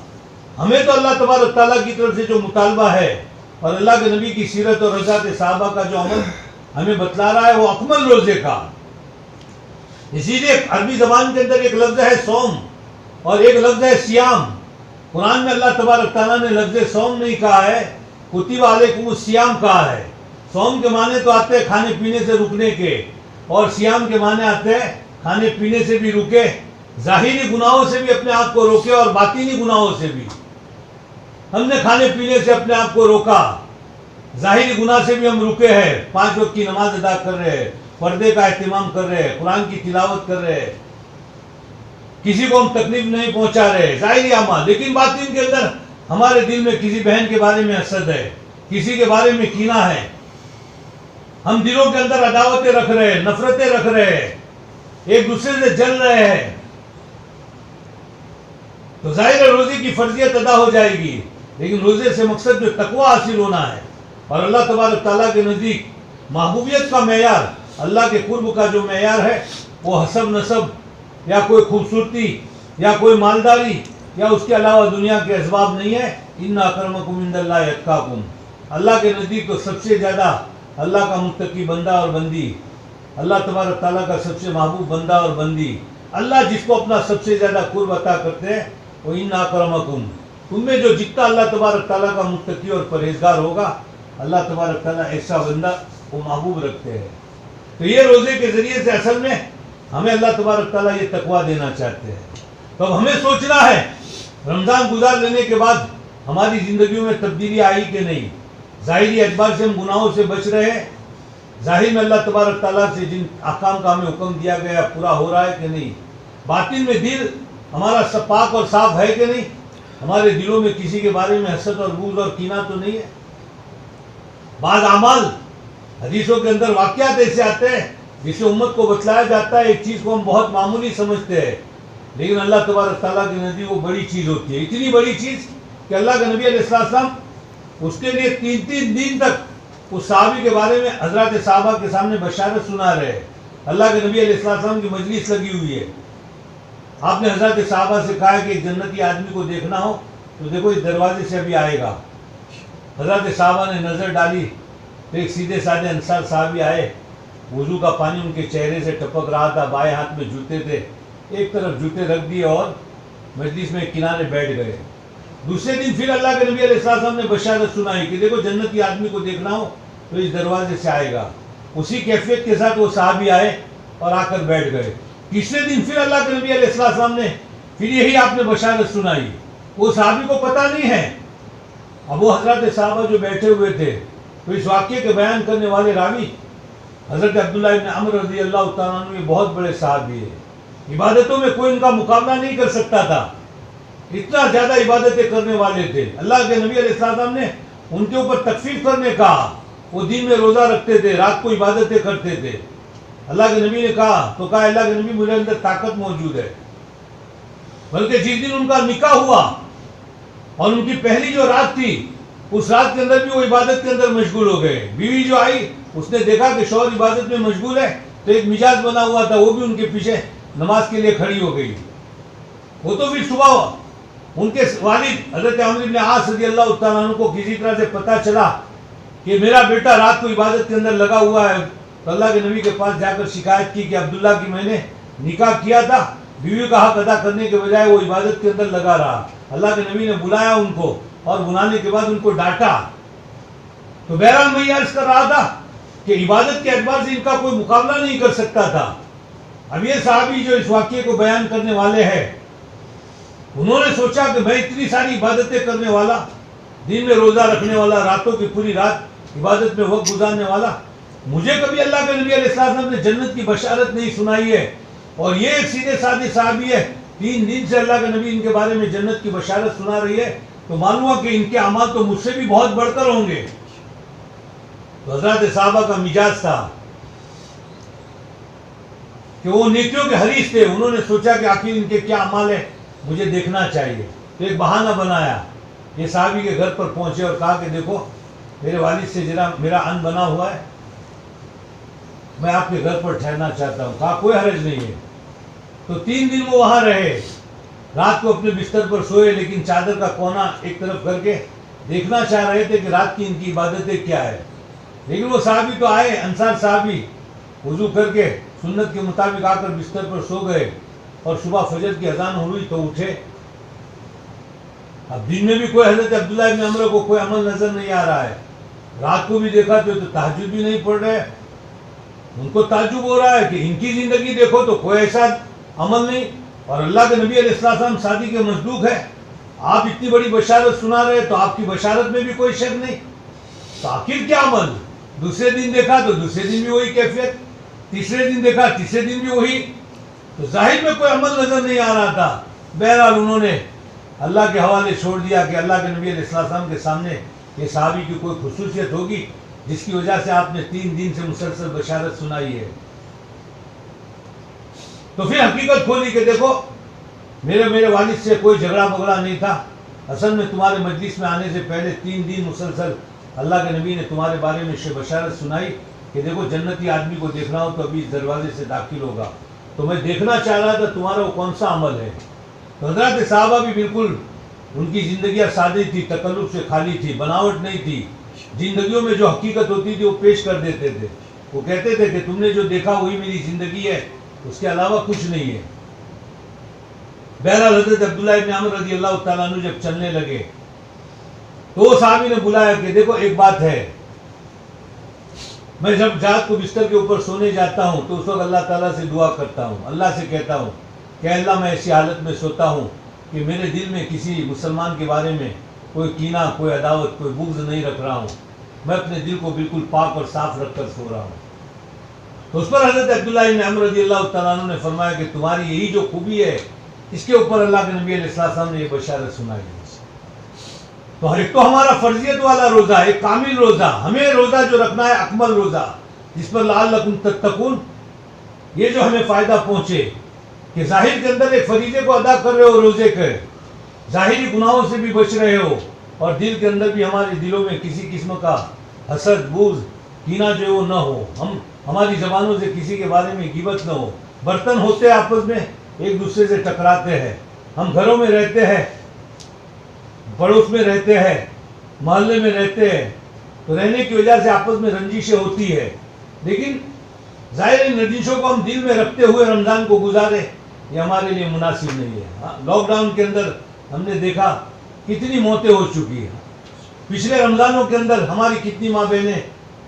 Speaker 1: ہمیں تو اللہ تبارک تعالیٰ کی طرف سے جو مطالبہ ہے اور اللہ کے نبی کی سیرت اور رضاعت صحابہ کا جو عمل ہمیں بتلا رہا ہے وہ اکمل روزے کا۔ اسی لیے عربی زبان کے اندر ایک لفظ ہے صوم اور ایک لفظ ہے سیام۔ قرآن میں اللہ تبارک تعالیٰ نے لفظ صوم نہیں کہا ہے، کتب علیکم الصیام کہا ہے۔ صوم کے معنی تو آتے ہیں کھانے پینے سے رکنے کے، اور سیام کے معنی آتے ہیں کھانے پینے سے بھی رکے، ظاہری گناہوں سے بھی اپنے آپ کو روکے اور باطنی گناہوں سے بھی۔ ہم نے کھانے پینے سے اپنے آپ کو روکا، ظاہری گناہ سے بھی ہم رکے ہیں، 5 وقت کی نماز ادا کر رہے ہیں، پردے کا اہتمام کر رہے ہیں، قرآن کی تلاوت کر رہے ہیں، کسی کو ہم تکلیف نہیں پہنچا رہے، ظاہری اعمال، لیکن باطن کے اندر ہمارے دل میں کسی بہن کے بارے میں حسد ہے، کسی کے بارے میں کینہ ہے، ہم دلوں کے اندر عداوتیں رکھ رہے ہیں، نفرتیں رکھ رہے ہیں، ایک دوسرے سے جل رہے ہیں، تو ظاہر روزے کی فرضیت ادا ہو جائے گی، لیکن روزے سے مقصد جو تقویٰ حاصل ہونا ہے اور اللہ تبارک تعالیٰ کے نزدیک محبوبیت کا معیار، اللہ کے قرب کا جو معیار ہے وہ حسب نسب یا کوئی خوبصورتی یا کوئی مالداری یا اس کے علاوہ دنیا کے اسباب نہیں ہے۔ ان اکرمکم عند اللہ اتقاکم، اللہ کے نزدیک تو سب سے زیادہ اللہ کا متقی بندہ اور بندی، اللہ تبارک تعالیٰ کا سب سے محبوب بندہ اور بندی، اللہ جس کو اپنا سب سے زیادہ قرب عطا کرتے ہیں وہ ان اکرمکم، تم میں جو جتنا اللہ تبارک تعالیٰ کا متقی اور پرہیزگار ہوگا اللہ تبارک تعالیٰ ایسا بندہ وہ محبوب رکھتے ہیں۔ تو یہ روزے کے ذریعے سے اصل میں ہمیں اللہ تبارک تعالیٰ یہ تقویٰ دینا چاہتے ہیں۔ تو اب ہمیں سوچنا ہے رمضان گزار لینے کے بعد ہماری زندگیوں میں تبدیلی آئی کہ نہیں، ظاہری اعتبار سے ہم گناہوں سے بچ رہے ہیں، ظاہر میں اللہ تبارک تعالیٰ سے جن احکام کا ہمیں حکم دیا گیا پورا ہو رہا ہے کہ نہیں، باطن میں دل ہمارا سب پاک اور صاف ہے کہ نہیں، ہمارے دلوں میں کسی کے بارے میں حسد اور بغض اور کینہ تو نہیں ہے۔ بعض اعمال حدیثوں کے اندر واقعات ایسے آتے ہیں جسے امت کو بتلایا جاتا ہے، ایک چیز کو ہم بہت معمولی سمجھتے ہیں لیکن اللہ تبارک تعالیٰ کے نزدیک وہ بڑی چیز ہوتی ہے، اتنی بڑی چیز کہ اللہ کے نبی علیہ السلام اس کے لیے 3 دن تک اس صحابی کے بارے میں حضرات صحابہ کے سامنے بشارت سنا رہے ہیں۔ اللہ کے نبی علیہ السلام کی مجلس لگی ہوئی ہے، آپ نے حضرات صحابہ سے کہا ہے کہ ایک جنتی آدمی کو دیکھنا ہو تو دیکھو اس دروازے سے ابھی آئے گا۔ حضرات صحابہ نے نظر ڈالی تو ایک سیدھے سادھے انصار صحابی آئے، وضو کا پانی ان کے چہرے سے ٹپک رہا تھا، بائیں ہاتھ میں جوتے تھے، ایک طرف جوتے رکھ دیے اور مجلس میں کنارے بیٹھ گئے۔ دوسرے دن پھر اللہ کے نبی علیہ السلام نے بشارت سنائی کہ دیکھو جنتی آدمی کو دیکھنا ہو تو اس دروازے سے آئے گا۔ اسی کیفیت کے ساتھ وہ صحابی آئے اور آ کر بیٹھ گئے. تیسرے دن پھر اللہ کے نبی علیہ السلام نے پھر یہی آپ نے بشارت سنائی. وہ صحابی کو پتہ نہیں ہے. اب وہ حضرات صحابہ جو بیٹھے ہوئے تھے تو اس واقعے کے بیان کرنے والے راوی حضرت عبداللہ ابن عمر رضی اللہ تعالیٰ عنہ یہ بہت بڑے صحابی ہیں. عبادتوں میں کوئی ان کا مقابلہ نہیں کر سکتا تھا. اتنا زیادہ عبادتیں کرنے والے تھے. اللہ کے نبی علیہ السلام نے ان کے اوپر تخفیف کرنے کہا. وہ دن میں روزہ رکھتے تھے, رات کو عبادتیں کرتے تھے. اللہ کے نبی نے کہا تو کہا اللہ کے نبی میرے اندر طاقت موجود ہے. بلکہ جس دن ان کا نکاح ہوا اور ان کی پہلی جو رات تھی اس رات کے اندر بھی وہ عبادت کے اندر مشغول ہو گئے. بیوی جو آئی اس نے دیکھا کہ شوہر عبادت میں مشغول ہے تو ایک مزاج بنا ہوا تھا, وہ بھی ان کے پیچھے نماز کے لیے کھڑی ہو گئی. وہ تو پھر صبح ان کے والد حضرت عمرو بن عاص رضی اللہ تعالیٰ عنہ کو کسی طرح سے پتہ چلا کہ میرا بیٹا رات کو عبادت کے اندر لگا ہوا ہے, تو اللہ کے نبی کے پاس جا کر شکایت کی کہ عبداللہ کی میں نے نکاح کیا تھا, بیوی کا حق ادا کرنے کے بجائے وہ عبادت کے اندر لگا رہا. اللہ کے نبی نے بلایا ان کو اور بلانے کے بعد ان کو ڈانٹا. تو بہرحال میں یہ عرض کر رہا تھا کہ عبادت کے اعتبار سے ان کا کوئی مقابلہ نہیں کر سکتا تھا. اب یہ صحابی جو اس واقعے کو بیان کرنے والے ہیں انہوں نے سوچا کہ میں اتنی ساری عبادتیں کرنے والا, دن میں روزہ رکھنے والا, راتوں کی پوری رات عبادت میں وقت گزارنے والا, مجھے کبھی اللہ کے نبی علیہ السلام نے جنت کی بشارت نہیں سنائی ہے, اور یہ ایک سیدھے سادے صحابی ہے 3 دن سے اللہ کے نبی ان کے بارے میں جنت کی بشارت سنا رہی ہے, تو معلوم ہوا کہ ان کے اعمال تو مجھ سے بھی بہت بڑھ کر ہوں گے. تو حضرات صحابہ کا مزاج تھا کہ وہ نیکیوں کے حریص تھے. انہوں نے سوچا کہ آخر ان کے کیا اعمال ہے, مجھے دیکھنا چاہیے. تو ایک بہانہ بنایا, یہ صحابی کے گھر پر پہنچے اور کہا کہ دیکھو میرے والد سے ذرا میرا ان بنا ہوا ہے, میں آپ کے گھر پر ٹھہرنا چاہتا ہوں. کہا کوئی حرج نہیں ہے. تو 3 دن وہ وہاں رہے. رات کو اپنے بستر پر سوئے, لیکن چادر کا کونا ایک طرف کر کے دیکھنا چاہ رہے تھے کہ رات کی ان کی عبادتیں کیا ہے. لیکن وہ صحابی تو آئے, انصار صحابی, وضو کر کے سنت کے مطابق آ کر بستر پر سو گئے, اور صبح فجر کی اذان ہوئی تو اٹھے. اب دن میں بھی کوئی حضرت عبداللہ ابن عمر کو کوئی عمل نظر نہیں آ رہا ہے. رات کو بھی دیکھا تو تہجد بھی نہیں پڑھ رہے. ان کو تعجب ہو رہا ہے کہ ان کی زندگی دیکھو تو کوئی ایسا عمل نہیں, اور اللہ کے نبی علیہ السلام شادی کے مصدوق ہے, آپ اتنی بڑی بشارت سنا رہے تو آپ کی بشارت میں بھی کوئی شک نہیں, تو آخر کیا عمل. دوسرے دن دیکھا تو دوسرے دن بھی وہی کیفیت, تیسرے دن دیکھا تیسرے دن بھی وہی, تو ظاہر میں کوئی عمل نظر نہیں آ رہا تھا. بہرحال انہوں نے اللہ کے حوالے چھوڑ دیا کہ اللہ کے نبی علیہ السلام کے سامنے یہ صحابی کی کوئی خصوصیت ہوگی جس کی وجہ سے آپ نے 3 دن سے مسلسل بشارت سنائی ہے. تو پھر حقیقت کھولی کہ دیکھو میرے والد سے کوئی جھگڑا بگڑا نہیں تھا. اصل میں تمہارے مجلس میں آنے سے پہلے 3 دن مسلسل اللہ کے نبی نے تمہارے بارے میں بشارت سنائی کہ دیکھو جنتی آدمی کو دیکھنا ہو تو ابھی اس دروازے سے داخل ہوگا. تو میں دیکھنا چاہ رہا تھا تمہارا وہ کون سا عمل ہے. تو حضرات صحابہ بھی بالکل ان کی زندگیاں سادی تھی, تکلف سے خالی تھی, بناوٹ نہیں تھی. زندگیوں میں جو حقیقت ہوتی تھی وہ پیش کر دیتے تھے. وہ کہتے تھے کہ تم نے جو دیکھا وہی میری زندگی ہے, اس کے علاوہ کچھ نہیں ہے. بہرحال حضرت عبداللہ ابن عمر رضی اللہ تعالیٰ عنہ جب چلنے لگے تو وہ صحابی نے بلایا کہ دیکھو ایک بات ہے, میں جب رات کو بستر کے اوپر سونے جاتا ہوں تو اس وقت اللہ تعالیٰ سے دعا کرتا ہوں, اللہ سے کہتا ہوں کہ اللہ میں ایسی حالت میں سوتا ہوں کہ میرے دل میں کسی مسلمان کے بارے میں کوئی کینہ, کوئی عداوت, کوئی بغض نہیں رکھ رہا ہوں. میں اپنے دل کو بالکل پاک اور صاف رکھ کر سو رہا ہوں. تو اس پر حضرت عبداللہ ابن عمر رضی اللہ تعالیٰ عنہ نے فرمایا کہ تمہاری یہی جو خوبی ہے اس کے اوپر اللہ کے نبی علیہ السلام نے یہ بشارت سنائی. تو ایک تو ہمارا فرضیت والا روزہ, ایک کامل روزہ, ہمیں روزہ جو رکھنا ہے اکمل روزہ جس پر لعلکم تتقون, یہ جو ہمیں فائدہ پہنچے کہ ظاہر کے اندر ایک فریضے کو ادا کر رہے ہو روزے کے, ظاہری گناہوں سے بھی بچ رہے ہو, اور دل کے اندر بھی ہمارے دلوں میں کسی قسم کا حسد, بغض, کینہ جو ہے وہ نہ ہو, ہماری زبانوں سے کسی کے بارے میں غیبت نہ ہو. برتن ہوتے ہیں آپس میں ایک دوسرے سے ٹکراتے ہیں, ہم گھروں میں رہتے ہیں, پڑوس میں رہتے ہیں, محلے میں رہتے ہیں, تو رہنے کی وجہ سے آپس میں رنجشیں ہوتی ہے, لیکن ظاہر ان رنجشوں کو ہم دل میں رکھتے ہوئے رمضان کو گزارے یہ ہمارے لیے مناسب نہیں ہے. لاک ڈاؤن کے اندر ہم نے دیکھا کتنی موتیں ہو چکی ہیں. پچھلے رمضانوں کے اندر ہماری کتنی ماں بہنیں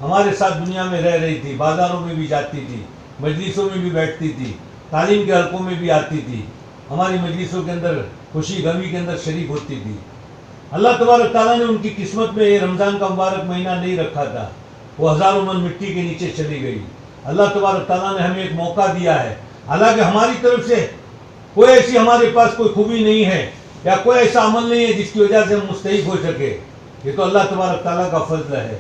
Speaker 1: ہمارے ساتھ دنیا میں رہ رہی تھی، بازاروں میں بھی جاتی تھی، مجلسوں میں بھی بیٹھتی تھی، تعلیم کے حلقوں میں بھی آتی تھی، ہماری مجلسوں کے اندر خوشی غمی کے اندر شریک ہوتی تھی۔ اللہ تبارک تعالیٰ نے ان کی قسمت میں یہ رمضان کا مبارک مہینہ نہیں رکھا تھا، وہ ہزاروں من مٹی کے نیچے چلی گئی۔ اللہ تبارک تعالیٰ نے ہمیں ایک موقع دیا ہے، حالانکہ ہماری طرف سے کوئی ایسی ہمارے پاس کوئی خوبی نہیں ہے یا کوئی ایسا عمل نہیں ہے جس کی وجہ سے ہم مستحق ہو سکے، یہ تو اللہ تبارک تعالیٰ کا فضل ہے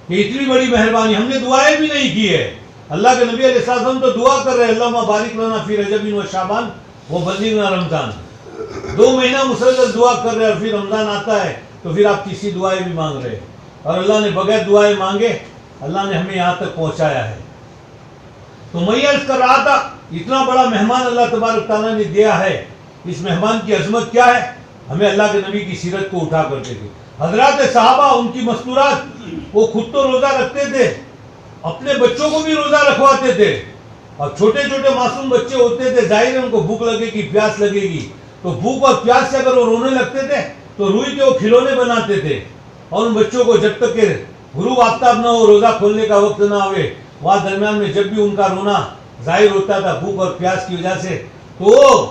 Speaker 1: کہ اتنی بڑی مہربانی۔ ہم نے دعائیں بھی نہیں کی ہے، اللہ کے نبی علیہ السلام تو دعا کر رہے اللہم بارک لنا فی رجب و شعبان و بلغنا رمضان، 2 مہینہ مسلسل دعا کر رہے، اور پھر رمضان آتا ہے تو پھر آپ تیسری دعائیں بھی مانگ رہے، اور اللہ نے بغیر دعائیں مانگے اللہ نے ہمیں یہاں تک پہنچایا ہے۔ تو میں یہ عرض کر رہا تھا، اتنا بڑا مہمان اللہ تبارک تعالیٰ نے دیا ہے، اس مہمان کی عظمت کیا ہے؟ ہمیں اللہ کے نبی کی سیرت کو اٹھا کر دیکھیں۔ حضرات صحابہ ان کی مستورات، وہ خود تو روزہ رکھتے تھے، اپنے بچوں کو بھی روزہ رکھواتے تھے، اور چھوٹے چھوٹے معصوم بچے ہوتے تھے، ظاہر ہے ان کو بھوک لگے گی، پیاس لگے گی، تو بھوک اور پیاس سے اگر وہ رونے لگتے تھے تو روئی کے وہ کھلونے بناتے تھے، اور ان بچوں کو جب تک کہ غروب آفتاب نہ ہو، روزہ کھولنے کا وقت نہ ہوئے، وہاں درمیان میں جب بھی ان کا رونا ظاہر ہوتا تھا بھوک اور پیاس کی وجہ سے، تو وہ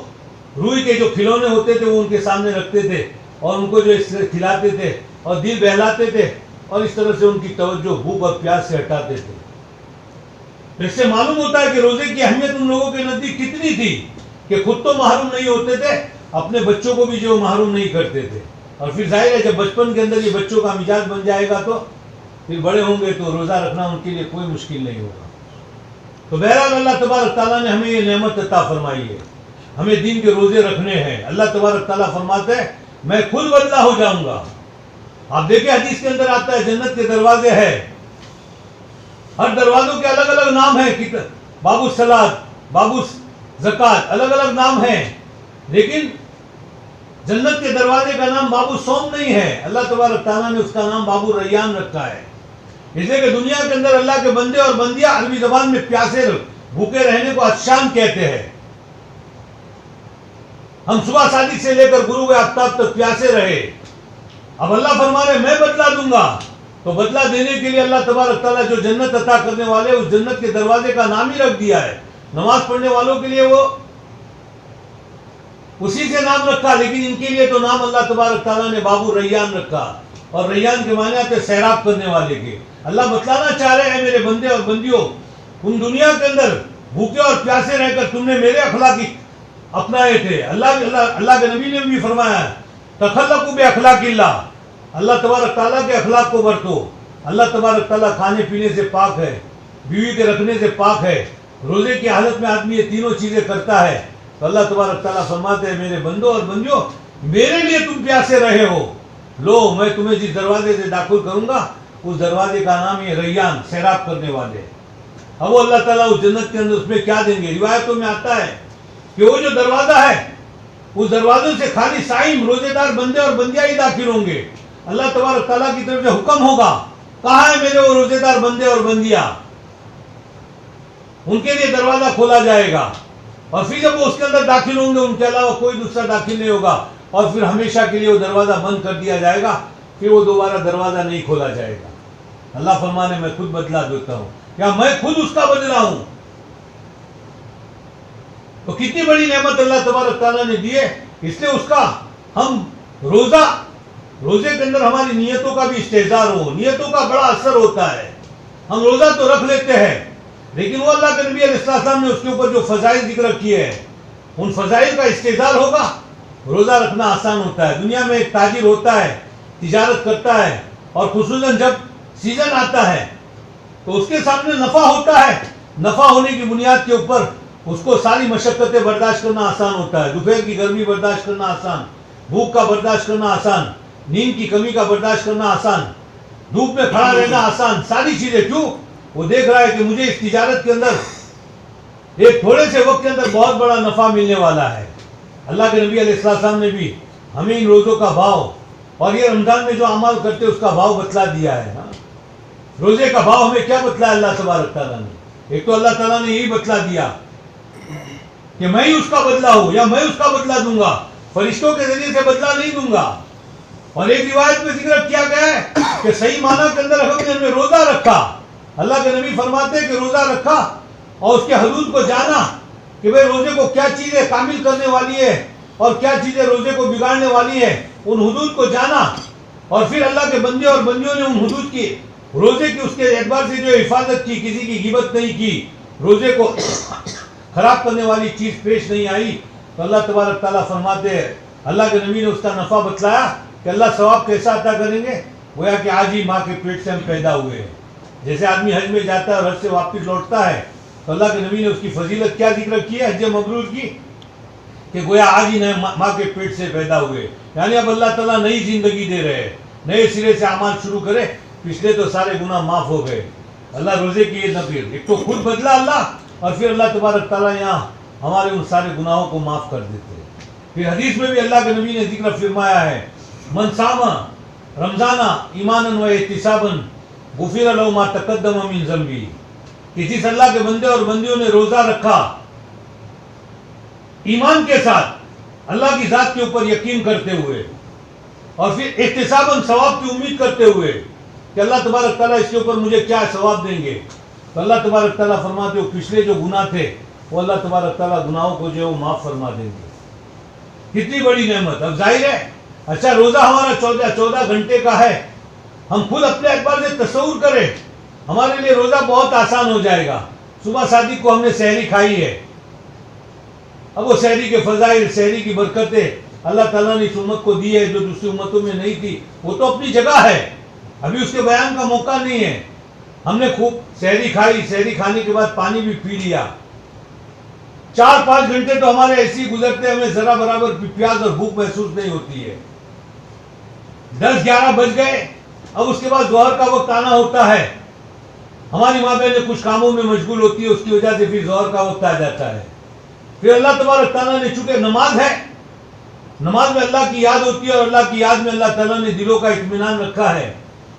Speaker 1: روئی کے جو کھلونے ہوتے تھے وہ ان کے سامنے رکھتے تھے، اور ان کو جو اس سے کھلاتے تھے اور دل بہلاتے تھے، اور اس طرح سے ان کی توجہ بھوک اور پیاس سے ہٹاتے تھے۔ اس سے معلوم ہوتا ہے کہ روزے کی اہمیت ان لوگوں کے نزدیک کتنی تھی کہ خود تو محروم نہیں ہوتے تھے، اپنے بچوں کو بھی جو محروم نہیں کرتے تھے۔ اور پھر ظاہر ہے جب بچپن کے اندر یہ بچوں کا مزاج بن جائے گا تو پھر بڑے ہوں گے تو روزہ رکھنا ان کے لیے کوئی مشکل نہیں ہوگا۔ تو بہرحال اللہ تبارک تعالیٰ نے ہمیں یہ نعمت عطا فرمائی ہے، ہمیں دین کے روزے رکھنے ہیں۔ اللہ تبارک تعالیٰ فرماتے ہیں میں خود بدلہ ہو جاؤں گا۔ آپ دیکھیں حدیث کے اندر آتا ہے جنت کے دروازے ہیں، ہر دروازوں کے الگ الگ نام ہیں، باب الصلاۃ، باب الزکوٰۃ، الگ الگ نام ہیں، لیکن جنت کے دروازے کا نام باب الصوم نہیں ہے۔ اللہ تبارک تعالیٰ نے اس کا نام باب الریان رکھا ہے، اس لیے کہ دنیا کے اندر اللہ کے بندے اور بندیاں عربی زبان میں پیاسے بھوکے رہنے کو عطشان کہتے ہیں۔ ہم صبح صادق سے لے کر غروب آفتاب تک پیاسے رہے، اب اللہ فرما رہے میں بدلہ دوں گا، تو بدلہ دینے کے لیے اللہ تبارک تعالیٰ جو جنت عطا کرنے والے اس جنت کے دروازے کا نام ہی رکھ دیا ہے۔ نماز پڑھنے والوں کے لیے وہ اسی سے نام رکھا، لیکن ان کے لیے تو نام اللہ تبارک تعالیٰ نے باب الریان رکھا، اور ریان کے معنی آتے سیراب کرنے والے کے۔ اللہ بتلانا چاہ رہے ہیں میرے بندے اور بندیوں، ان دنیا کے اندر بھوکے اور پیاسے رہ کر تم نے میرے اخلاق اپنائے تھے۔ اللہ کے نبی نے بھی فرمایا تخلقوا باخلاق اللہ، اللہ تبارک تعالیٰ کے اخلاق کو برتو۔ اللہ تبارک تعالیٰ کھانے پینے سے پاک ہے، بیوی کے رکھنے سے پاک ہے، روزے کی حالت میں آدمی یہ تینوں چیزیں کرتا ہے، تو اللہ تبارک تعالیٰ فرماتے ہیں میرے بندوں اور بندیوں میرے لیے تم پیاسے رہے ہو، لو میں تمہیں جس دروازے سے داخل کروں گا اس دروازے کا نام یہ ریان، سیراب کرنے والے۔ اب وہ اللہ تعالیٰ اس جنت کے اندر اس میں کیا دیں گے؟ روایتوں میں آتا ہے کہ وہ جو دروازہ ہے اس دروازوں سے خالی صائم روزے دار بندے اور بندیاں ہی داخل ہوں گے۔ اللہ تبارک تعالیٰ کی طرف سے حکم ہوگا کہاں ہے میرے وہ روزے دار بندے اور بندیاں، ان کے لیے دروازہ کھولا جائے گا، اور پھر جب وہ اس کے اندر داخل ہوں گے ان کے علاوہ کوئی دوسرا داخل نہیں ہوگا، اور پھر ہمیشہ کے لیے وہ دروازہ بند کر دیا جائے گا، پھر وہ دوبارہ دروازہ نہیں کھولا جائے گا۔ اللہ فرمانے میں خود بدلہ دیتا ہوں، یا میں خود اس کا بدلہ ہوں۔ تو کتنی بڑی نعمت اللہ تبارک تعالیٰ نے دی ہے، اس لیے اس کا ہم روزے کے اندر ہماری نیتوں کا بھی استحضار ہو، نیتوں کا بڑا اثر ہوتا ہے۔ ہم روزہ تو رکھ لیتے ہیں، لیکن وہ اللہ کے نبی علیہ السلام نے اس کے اوپر جو فضائل ذکر کیے ہیں ان فضائل کا استحضار ہوگا، روزہ رکھنا آسان ہوتا ہے۔ دنیا میں ایک تاجر ہوتا ہے، تجارت کرتا ہے، اور خصوصاً جب سیزن آتا ہے تو اس کے سامنے نفع ہوتا ہے، نفع ہونے کی بنیاد کے اوپر اس کو ساری مشقتیں برداشت کرنا آسان ہوتا ہے، دوپہر کی گرمی برداشت کرنا آسان، بھوک کا برداشت کرنا آسان، نیند کی کمی کا برداشت کرنا آسان، دھوپ میں کھڑا رہنا آسان، ساری چیزیں۔ کیوں؟ وہ دیکھ رہا ہے کہ مجھے اس تجارت کے اندر ایک تھوڑے سے وقت کے اندر بہت بڑا نفع ملنے والا ہے۔ اللہ کے نبی علیہ السلام نے بھی ہمیں ان روزوں کا بھاؤ اور یہ رمضان میں جو اعمال کرتے اس کا بھاؤ بتلا دیا ہے۔ روزے کا بھاؤ ہمیں کیا بتلایا اللہ تبارک تعالیٰ نے؟ ایک تو اللہ تعالیٰ نے یہی بتلا دیا کہ میں ہی اس کا بدلہ ہوں، یا میں اس کا بدلہ دوں گا، فرشتوں کے ذریعے سے بدلہ نہیں دوں گا۔ اور ایک روایت میں ذکر کیا گیا ہے کہ صحیح معنی کے اندر ہم نے روزہ رکھا. اللہ کے نبی فرماتے ہیں کہ روزہ رکھا اور اس کے حدود کو جانا کہ بھئی روزے کو کیا چیزیں کامل کرنے والی ہے اور کیا چیزیں روزے کو بگاڑنے والی ہے، ان حدود کو جانا. اور پھر اللہ کے بندے اور بندیوں نے ان حدود کی، روزے کی اس کے اعتبار سے جو حفاظت کی، کسی کی غیبت نہیں کی، روزے کو خراب کرنے والی چیز پیش نہیں آئی. تو اللہ تبارک تعالیٰ فرماتے ہیں، اللہ کے نبی نے اس کا نفع بتلایا کہ اللہ ثواب کیسا عطا کریں گے. گویا کہ آج ہی ماں کے پیٹ سے ہم پیدا ہوئے ہیں. جیسے آدمی حج میں جاتا ہے اور حج سے واپس لوٹتا ہے تو اللہ کے نبی نے اس کی فضیلت کیا ذکر کی ہے حج مبرور کی، کہ گویا آج ہی نئے ماں کے پیٹ سے پیدا ہوئے. یعنی اب اللہ تعالیٰ نئی زندگی دے رہے ہیں، نئے سرے سے اعمال شروع کرے، پچھلے تو سارے گناہ معاف ہو گئے. اللہ روزے کی یہ نفل ایک تو خود بدلا اللہ، اور پھر اللہ تبارک تعالیٰ یہاں ہمارے ان سارے گناہوں کو معاف کر دیتے ہیں. پھر حدیث میں بھی اللہ کے نبی نے ذکر فرمایا ہے، من صام رمضانہ ایمانا و احتسابا غفر له ما تقدم من ذنبه، کہ جس اللہ کے بندے اور بندیوں نے روزہ رکھا ایمان کے ساتھ، اللہ کی ذات کے اوپر یقین کرتے ہوئے، اور پھر احتساباً ثواب کی امید کرتے ہوئے کہ اللہ تبارک تعالیٰ اس کے اوپر مجھے کیا ثواب دیں گے، تو اللہ تبارک تعالیٰ فرماتے ہو پچھلے جو گناہ تھے وہ اللہ تبارک تعالیٰ گناہوں کو جو ہے وہ معاف فرما دیں گے. کتنی بڑی نعمت. اب ظاہر ہے اچھا روزہ ہمارا 14 گھنٹے کا ہے، ہم خود اپنے اعتبار سے تصور کریں، ہمارے لیے روزہ بہت آسان ہو جائے گا. صبح صادق کو ہم نے سحری کھائی ہے، اب وہ سحری کے فضائل، سحری کی برکتیں اللہ تعالیٰ نے اس امت کو دی ہے جو دوسری امتوں میں نہیں تھی. وہ تو اپنی جگہ ہے، ابھی اس کے بیان کا موقع نہیں ہے. ہم نے خوب سحری کھائی، سحری کھانے کے بعد پانی بھی پی لیا. 4-5 گھنٹے تو ہمارے ایسے ہی گزرتے، ہمیں ذرا برابر پیاس اور بھوک محسوس نہیں ہوتی ہے. 10-11 بج گئے، اب اس کے بعد ظہر کا وقت آنا ہوتا ہے. ہماری ماں بہنیں کچھ کاموں میں مشغول ہوتی ہے، اس کی وجہ سے پھر ظہر کا وقت آ جاتا ہے. پھر اللہ تبارک تعالیٰ نے چونکہ نماز ہے، نماز میں اللہ کی یاد ہوتی ہے، اور اللہ کی یاد میں اللہ تعالیٰ نے دلوں کا اطمینان رکھا ہے.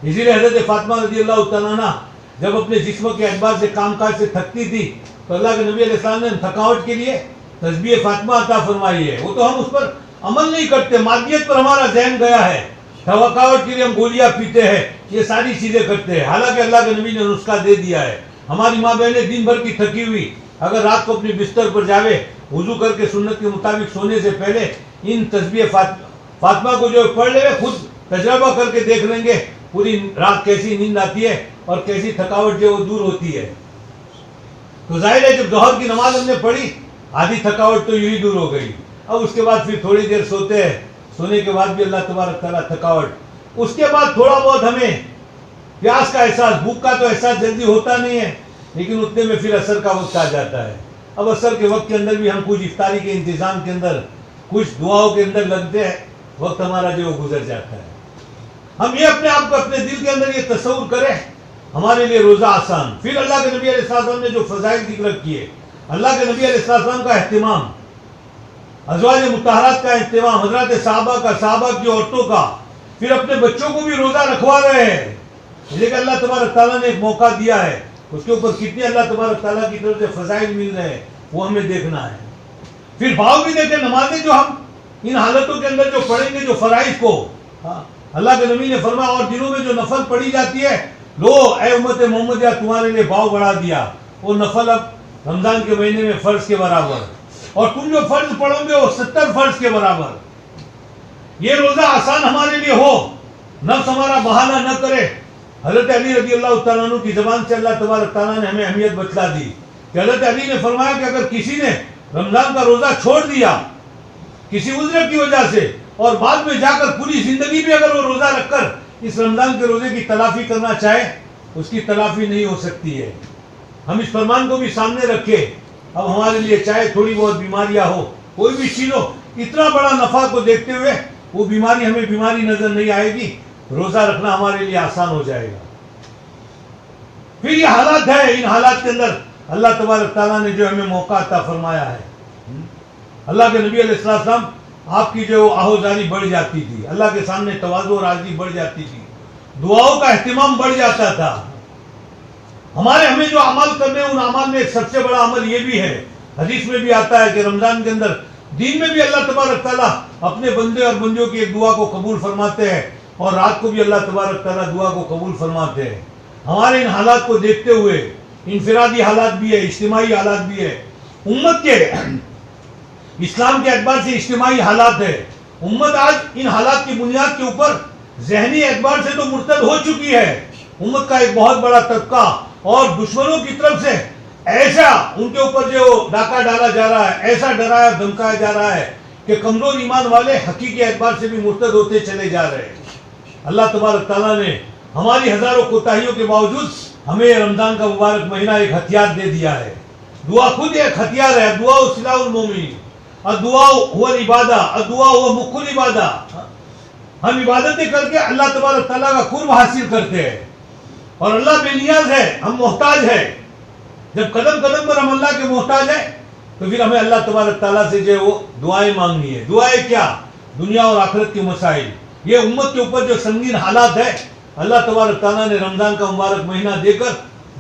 Speaker 1: اسی لیے حضرت فاطمہ رضی اللہ تعالیٰ عنہ جب اپنے جسم کے اعتبار سے کام کاج سے تھکتی تھی تو اللہ کے نبی علیہ السلام نے تھکاوٹ کے لیے تسبیح فاطمہ عطا فرمائی ہے. وہ تو ہم اس پر عمل نہیں کرتے، مادیت پر ہمارا ذہن گیا ہے. تھکاوٹ کے لیے ہم گولیاں پیتے ہیں، یہ ساری چیزیں کرتے ہیں، حالانکہ اللہ کے نبی نے نسخہ دے دیا ہے. ہماری ماں بہنیں دن بھر کی تھکی ہوئی اگر رات کو اپنے بستر پر جاوے، وضو کر کے سنت کے مطابق سونے سے پہلے ان تسبیح فاطمہ کو جو پڑھ لے، خود تجربہ کر کے دیکھ لیں گے پوری رات کیسی نیند آتی ہے اور کیسی تھکاوٹ جو وہ دور ہوتی ہے. تو ظاہر ہے جب ظہر کی نماز ہم نے پڑھی، آدھی تھکاوٹ تو یوں ہی دور ہو گئی. اب اس کے بعد پھر تھوڑی دیر سوتے ہیں، سونے کے بعد بھی اللہ تبارک تعالیٰ تھکاوٹ. اس کے بعد تھوڑا بہت ہمیں پیاس کا احساس، بھوک کا تو احساس جلدی ہوتا نہیں ہے، لیکن اتنے میں پھر عصر کا وقت آ جاتا ہے. اب عصر کے وقت کے اندر بھی ہم کچھ افطاری کے انتظام کے اندر، کچھ دعاؤں کے اندر لگتے ہیں، وقت ہمارا جو گزر جاتا ہے. ہم یہ اپنے آپ کو اپنے دل کے اندر یہ تصور کریں، ہمارے لیے روزہ آسان. پھر اللہ کے نبی علیہ السلام نے جو فضائل ذکر کیے، اللہ کے نبی علیہ السلام کا اہتمام، ازواج مطہرات کا اہتمام، حضرات صحابہ کی عورتوں کا، پھر اپنے بچوں کو بھی روزہ رکھوا رہے ہیں. لیکن اللہ تبارک تعالیٰ نے ایک موقع دیا ہے، اس کے اوپر کتنے اللہ تبارک تعالیٰ کی طرف سے فضائل مل رہے ہیں وہ ہمیں دیکھنا ہے. پھر بھاؤ بھی دیکھیں، نمازیں جو ہم ان حالتوں کے اندر جو پڑھیں گے، جو فرائض کو اللہ کے نبی نے فرمایا اور دنوں میں جو نفل پڑھی جاتی ہے، لو اے امت محمد یا تمہارے لیے بھاؤ بڑھا دیا، وہ نفل اب رمضان کے مہینے میں فرض کے برابر، اور تم جو فرض پڑھو گے وہ 70 فرض کے برابر. یہ روزہ آسان ہمارے لیے ہو، نفس ہمارا بہانہ نہ کرے. حضرت علی رضی اللہ تعالیٰ عنہ کی زبان سے اللہ تبارک تعالیٰ نے ہمیں اہمیت بتلا دی کہ حضرت علی نے فرمایا کہ اگر کسی نے رمضان کا روزہ چھوڑ دیا کسی عذر کی وجہ سے، اور بعد میں جا کر پوری زندگی بھی اگر وہ روزہ رکھ کر اس رمضان کے روزے کی تلافی کرنا چاہے، اس کی تلافی نہیں ہو سکتی ہے. ہم اس فرمان کو بھی سامنے رکھے. اب ہمارے لیے چاہے تھوڑی بہت بیماریاں ہو، کوئی بھی چیز ہو، اتنا بڑا نفع کو دیکھتے ہوئے وہ بیماری ہمیں بیماری نظر نہیں آئے گی، روزہ رکھنا ہمارے لیے آسان ہو جائے گا. پھر یہ حالات ہے، ان حالات کے اندر اللہ تبارک تعالیٰ نے جو ہمیں موقع عطا فرمایا ہے. اللہ کے نبی علیہ السلام آپ کی جو آہوزاری بڑھ جاتی تھی، اللہ کے سامنے تواضع اور عاجزی بڑھ جاتی تھی، دعاؤں کا اہتمام بڑھ جاتا تھا. ہمیں جو عمل کرنے، ان اعمال میں ایک سب سے بڑا عمل یہ بھی ہے، حدیث میں بھی آتا ہے کہ رمضان کے اندر دین میں بھی اللہ تبارک تعالیٰ اپنے بندے اور بندیوں کی ایک دعا کو قبول فرماتے ہیں، اور رات کو بھی اللہ تبارک تعالیٰ دعا کو قبول فرماتے ہیں۔ ہمارے ان حالات کو دیکھتے ہوئے، انفرادی حالات بھی ہے، اجتماعی حالات بھی ہے، امت کے اسلام کے اعتبار سے اجتماعی حالات ہے۔ امت آج ان حالات کی بنیاد کے اوپر ذہنی اعتبار سے تو مرتد ہو چکی ہے۔ امت کا ایک بہت بڑا طبقہ اور دشمنوں کی طرف سے ایسا ان کے اوپر جو ڈاکہ ڈالا جا رہا ہے، ایسا ڈرایا دھمکایا جا رہا ہے کہ کمزور ایمان والے حقیقی اعتبار سے بھی مرتد ہوتے چلے جا رہے ہیں۔ اللہ تبارک تعالیٰ نے ہماری ہزاروں کوتاہیوں کے باوجود ہمیں رمضان کا مبارک مہینہ ایک ہتھیار دے دیا ہے۔ دعا خود ایک ہتھیار ہے۔ دعا سلاح المومنین، الدعاء هو العبادہ، الدعاء هو مخ العبادہ۔ ہم عبادتیں کر کے اللہ تبارک تعالیٰ کا قرب حاصل کرتے ہیں، اور اللہ بے نیاز ہے، ہم محتاج ہے۔ جب قدم قدم پر ہم اللہ کے محتاج ہیں تو پھر ہمیں اللہ تبارک تعالیٰ سے جو ہے وہ دعائیں مانگنی ہے۔ دعائیں کیا؟ دنیا اور آخرت کے مسائل۔ یہ امت کے اوپر جو سنگین حالات ہے، اللہ تبارک تعالیٰ نے رمضان کا مبارک مہینہ دے کر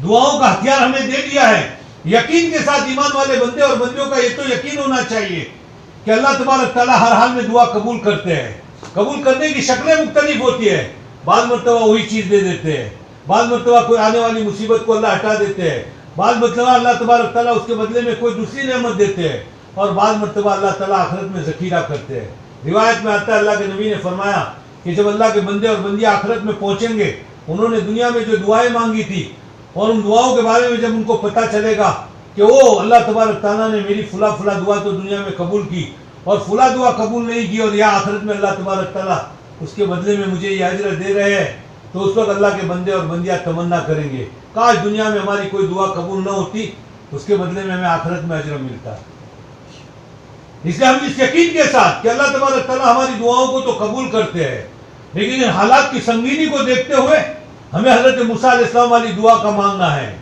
Speaker 1: دعاؤں کا ہتھیار ہمیں دے دیا ہے۔ یقین کے ساتھ ایمان والے بندے اور بندیوں کا یہ تو یقین ہونا چاہیے کہ اللہ تبارک تعالیٰ ہر حال میں دعا قبول کرتے ہیں۔ قبول کرنے کی شکلیں مختلف ہوتی ہے۔ بعض مرتبہ وہی چیز دے دیتے ہیں، بعض مرتبہ کوئی آنے والی مصیبت کو اللہ ہٹا دیتے ہیں، بعض مرتبہ اللہ تبارک تعالیٰ اس کے بدلے میں کوئی دوسری نعمت دیتے ہیں، اور بعض مرتبہ اللہ تعالیٰ آخرت میں ذخیرہ کرتے ہیں۔ روایت میں آتا ہے اللہ کے نبی نے فرمایا کہ جب اللہ کے بندے اور بندیاں آخرت میں پہنچیں گے، انہوں نے دنیا میں جو دعائیں مانگی تھی اور ان دعاؤں کے بارے میں جب ان کو پتہ چلے گا کہ وہ اللہ تبارک تعالیٰ نے میری فلاں فلاں دعا تو دنیا میں قبول کی اور فلاں دعا قبول نہیں کی، اور یا آخرت میں اللہ تبارک تعالیٰ اس کے بدلے میں مجھے یہ اجر دے رہے ہیں، تو اس وقت اللہ کے بندے اور بندیاں تمنا کریں گے کاش دنیا میں ہماری کوئی دعا قبول نہ ہوتی، اس کے بدلے میں ہمیں آخرت میں اجر ملتا۔ اس لیے ہم اس یقین کے ساتھ کہ اللہ تبارک تعالیٰ ہماری دعاؤں کو تو قبول کرتے ہیں، لیکن ان حالات کی سنگینی کو دیکھتے ہوئے ہمیں حضرت موسیٰ علیہ السلام والی دعا کا مانگنا ہے۔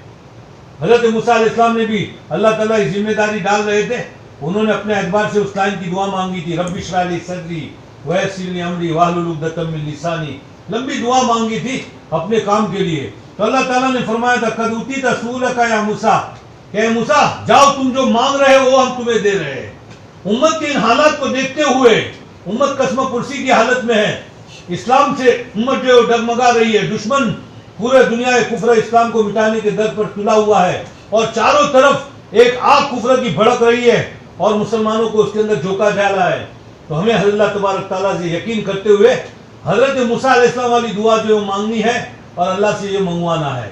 Speaker 1: حضرت موسیٰ علیہ السلام نے بھی اللہ تعالیٰ کی ذمہ داری ڈال رہے تھے، انہوں نے اپنے اعتبار سے اس لائن کی دعا مانگی تھی، رب اشرح لی صدری ویسر لی امری واحلل عقدۃ من لسانی، لمبی دعا مانگی تھی اپنے کام کے لیے۔ تو اللہ تعالیٰ نے فرمایا تھا قد اوتیت سؤلک یا موسیٰ، کہ اے موسیٰ جاؤ تم جو مانگ رہے ہو وہ ہم تمہیں دے رہے ہیں۔ امت کے ان حالات کو دیکھتے ہوئے، امت قسم پرسی کی حالت میں ہے، اسلام سے امت جو ڈگمگا رہی ہے، دشمن پورے دنیا کفر اسلام کو مٹانے کے در پر تلا ہوا ہے، اور چاروں طرف ایک آگ کفر کی بھڑک رہی ہے اور مسلمانوں کو اس کے اندر جھونکا جا رہا ہے۔ تو ہمیں اللہ تبارک تعالیٰ سے یقین کرتے ہوئے حضرت موسیٰ علیہ السلام والی دعا جو مانگنی ہے اور اللہ سے یہ منگوانا ہے۔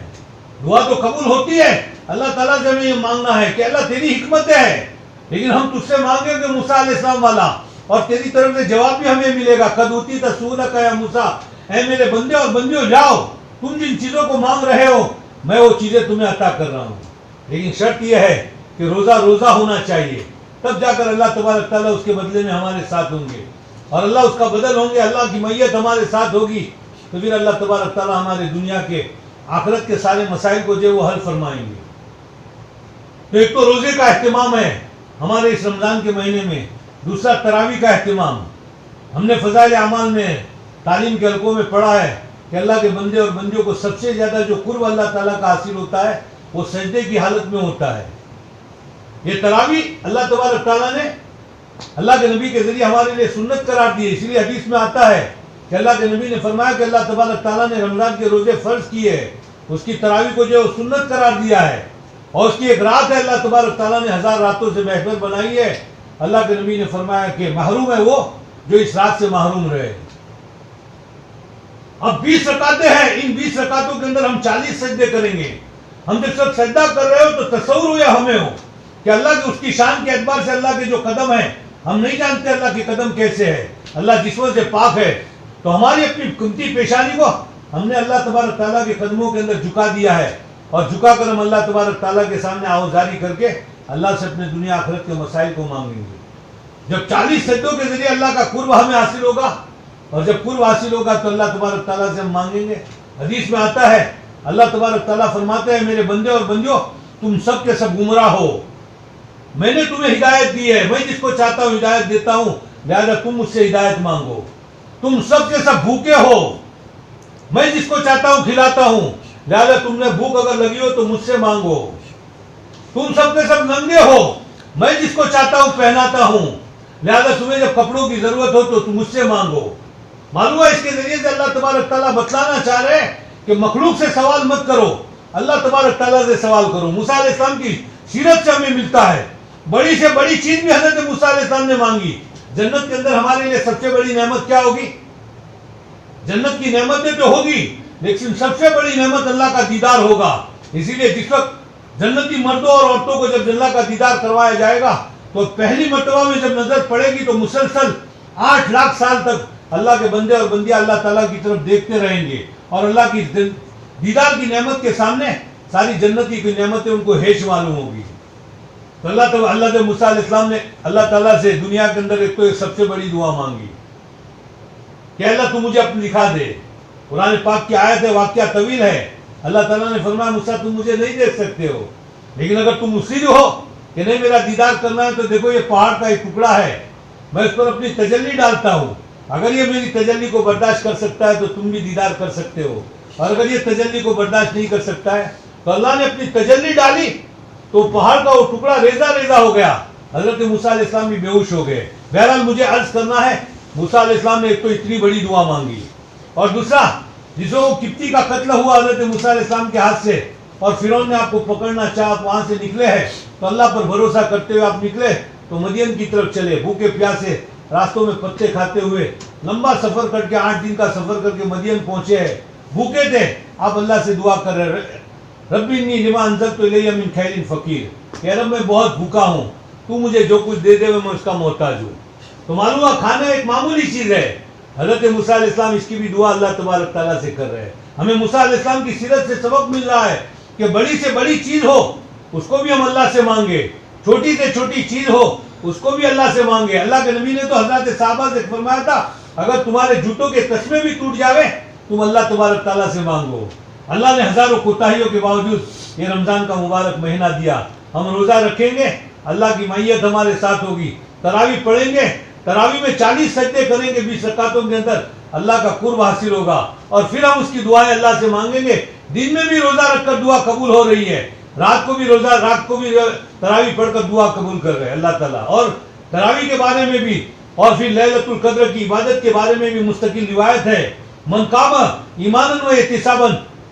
Speaker 1: دعا تو قبول ہوتی ہے، اللہ تعالیٰ سے ہمیں یہ مانگنا ہے کہ اللہ تیری حکمت ہے، لیکن ہم تجھ سے مانگیں گے موسیٰ علیہ السلام والا، اور تیری طرف سے جواب بھی ہمیں ملے گا۔ قد اوتیت سؤلک یا موسیٰ، اے میرے بندے اور بندیوں جاؤ، تم جن چیزوں کو مانگ رہے ہو میں وہ چیزیں تمہیں عطا کر رہا ہوں، لیکن شرط یہ ہے کہ روزہ روزہ ہونا چاہیے، تب جا کر اللہ تبارک تعالیٰ اس کے بدلے میں ہمارے ساتھ ہوں گے، اور اللہ اس کا بدل ہوں گے، اللہ کی میت ہمارے ساتھ ہوگی، تو پھر اللہ تبارک تعالیٰ ہمارے دنیا کے آخرت کے سارے مسائل کو جو وہ حل فرمائیں گے۔ تو ایک تو روزے کا اہتمام ہے ہمارے اس رمضان کے مہینے میں، دوسرا تراویح کا اہتمام۔ ہم نے فضائل اعمال میں تعلیم کے حلقوں میں پڑھا ہے کہ اللہ کے بندے اور بندیوں کو سب سے زیادہ جو قرب اللہ تعالیٰ کا حاصل ہوتا ہے وہ سجدے کی حالت میں ہوتا ہے۔ یہ تراویح اللہ تبارک تعالیٰ نے اللہ کے نبی کے ذریعے ہمارے لیے سنت قرار دی ہے، اس لیے حدیث میں آتا ہے کہ اللہ کے نبی نے فرمایا کہ اللہ تبارک تعالیٰ نے رمضان کے روزے فرض کیے، اس کی تراویح کو جو سنت قرار دیا ہے، اور اس کی ایک رات ہے اللہ تبارک تعالیٰ نے 1000 راتوں سے بہتر بنائی ہے۔ اللہ کے نبی نے فرمایا کہ محروم ہے وہ جو اس رات سے محروم رہے۔ اب 20 رکعتیں ہیں، ان 20 رکعتوں کے اندر ہم 40 سجدے کریں گے۔ ہم جب سب سجدہ کر رہے ہو تو تصور ہو یا ہمیں ہو کہ اللہ کے اس کی شان کے اعتبار سے اللہ کے جو قدم ہیں، ہم نہیں جانتے اللہ کے قدم کیسے ہے، اللہ جسموں سے پاک ہے، تو ہماری اپنی قیمتی پیشانی کو ہم نے اللہ تبارک تعالیٰ کے قدموں کے اندر جھکا دیا ہے، اور جھکا کر ہم اللہ تبارک تعالیٰ کے سامنے آوازاری کر کے اللہ سے اپنے دنیا آخرت کے مسائل کو مانگیں گے۔ جب 40 سجدوں کے ذریعے اللہ کا قرب ہمیں حاصل ہوگا، اور جب قرب حاصل ہوگا تو اللہ تبارک تعالیٰ سے ہم مانگیں گے۔ حدیث میں آتا ہے اللہ تبارک تعالیٰ فرماتے ہیں میرے بندے اور بندیوں تم سب کے سب گمراہ ہو، میں نے تمہیں ہدایت دی ہے، میں جس کو چاہتا ہوں ہدایت دیتا ہوں، لہذا تم مجھ سے ہدایت مانگو۔ تم سب کے سب بھوکے ہو، میں جس کو چاہتا ہوں کھلاتا ہوں، لہذا تم نے بھوک اگر لگی ہو تو مجھ سے مانگو۔ تم سب کے سب ننگے ہو، میں جس کو چاہتا ہوں پہناتا ہوں، لہذا تمہیں جب کپڑوں کی ضرورت ہو تو تم مجھ سے مانگو. معلوم ہے اس کے ذریعے سے اللہ تبارک تعالیٰ بتلانا چاہ رہے ہیں کہ مخلوق سے سوال مت کرو, اللہ تبارک تعالیٰ سے سوال کرو. موسیٰ علیہ السلام کی سیرت سے ہمیں ملتا ہے بڑی سے بڑی چیز بھی حضرت موسیٰ علیہ السلام نے مانگی. جنت کے اندر ہمارے لیے سب سے بڑی نعمت کیا ہوگی؟ جنت کی نعمتیں تو ہوگی, لیکن سب سے بڑی نعمت اللہ کا دیدار ہوگا. اسی لیے جس وقت جنتی مردوں اور عورتوں کو جب اللہ کا دیدار کروایا جائے گا تو پہلی مرتبہ میں جب نظر پڑے گی تو مسلسل 8 لاکھ سال تک اللہ کے بندے اور بندیاں اللہ تعالیٰ کی طرف دیکھتے رہیں گے, اور اللہ کی دیدار کی نعمت کے سامنے ساری جنتی کی نعمتیں ان کو ہیچ معلوم ہوگی. تو اللہ کے موسیٰ علیہ السلام نے اللہ تعالیٰ سے دنیا کے اندر ایک سب سے بڑی دعا مانگی کہ اللہ تو مجھے اپنے دکھا دے. قرآن پاک کی آیت ہے, واقعہ طویل ہے. اللہ تعالیٰ نے فرمایا موسیٰ تم مجھے نہیں دیکھ سکتے ہو, لیکن اگر تم مصر ہو کہ نہیں میرا دیدار کرنا ہے تو دیکھو یہ پہاڑ کا ایک ٹکڑا ہے, میں اس پر اپنی تجلی ڈالتا ہوں. اگر یہ میری تجلی کو برداشت کر سکتا ہے تو تم بھی دیدار کر سکتے ہو, اور اگر یہ تجلی کو برداشت نہیں کر سکتا ہے تو اللہ نے اپنی تجلی ڈالی تو پہاڑ کا وہ ٹکڑا ریزہ ریزہ ہو گیا. حضرت موسیٰ علیہ السلام بھی بے ہوش ہو گئے. بہرحال مجھے عرض کرنا ہے موسیٰ علیہ السلام نے ایک تو اتنی بڑی دعا مانگی, اور دوسرا جسے وہ قبطی کا قتل ہوا حضرت موسیٰ علیہ السلام کے ہاتھ سے, اور فرعون نے آپ کو پکڑنا چاہا, آپ وہاں سے نکلے ہیں تو اللہ پر بھروسہ کرتے ہوئے آپ نکلے تو مدین کی طرف چلے, بھوکے پیاسے راستوں میں پتے کھاتے ہوئے لمبا سفر کر کے 8 دن کا سفر کر کے مدین پہنچے ہیں. بھوکے تھے, آپ اللہ سے دعا کر رہے ربی انی لما انزلت الی من خیر فقیر, کہ رب میں بہت بھوکا ہوں, تو مجھے جو کچھ دے دے میں اس کا محتاج ہوں. تو معلوم ہے کھانا ایک معمولی چیز ہے. حضرت موسیٰ علیہ السلام اس کی بھی دعا اللہ تبارک تعالیٰ سے کر رہے ہیں. ہمیں موسیٰ علیہ السلام کی سیرت سے سبق مل رہا ہے کہ بڑی سے بڑی چیز ہو اس کو بھی ہم اللہ سے مانگے, چھوٹی سے چھوٹی چیز ہو اس کو بھی اللہ سے مانگے. اللہ کے نبی نے تو حضرت صحابہ سے فرمایا تھا اگر تمہارے جوتوں کے تسمے بھی ٹوٹ جاوے تم اللہ تبارک تعالیٰ سے مانگو. اللہ نے ہزاروں کوتاہیوں کے باوجود یہ رمضان کا مبارک مہینہ دیا. ہم روزہ رکھیں گے, اللہ کی معیت ہمارے ساتھ ہوگی. تراویح پڑھیں گے, تراویح میں 40 سجدے کریں گے 20 رکعتوں کے اندر, اللہ کا قرب حاصل ہوگا. اور پھر ہم اس کی دعائیں اللہ سے مانگیں گے. دن میں بھی روزہ رکھ کر دعا قبول ہو رہی ہے, رات کو بھی تراویح پڑھ کر دعا قبول کر رہے ہیں اللہ تعالیٰ. اور تراویح کے بارے میں بھی اور پھر لیلۃ القدر کی عبادت کے بارے میں بھی مستقل روایت ہے, من قام ایمانا و احتسابا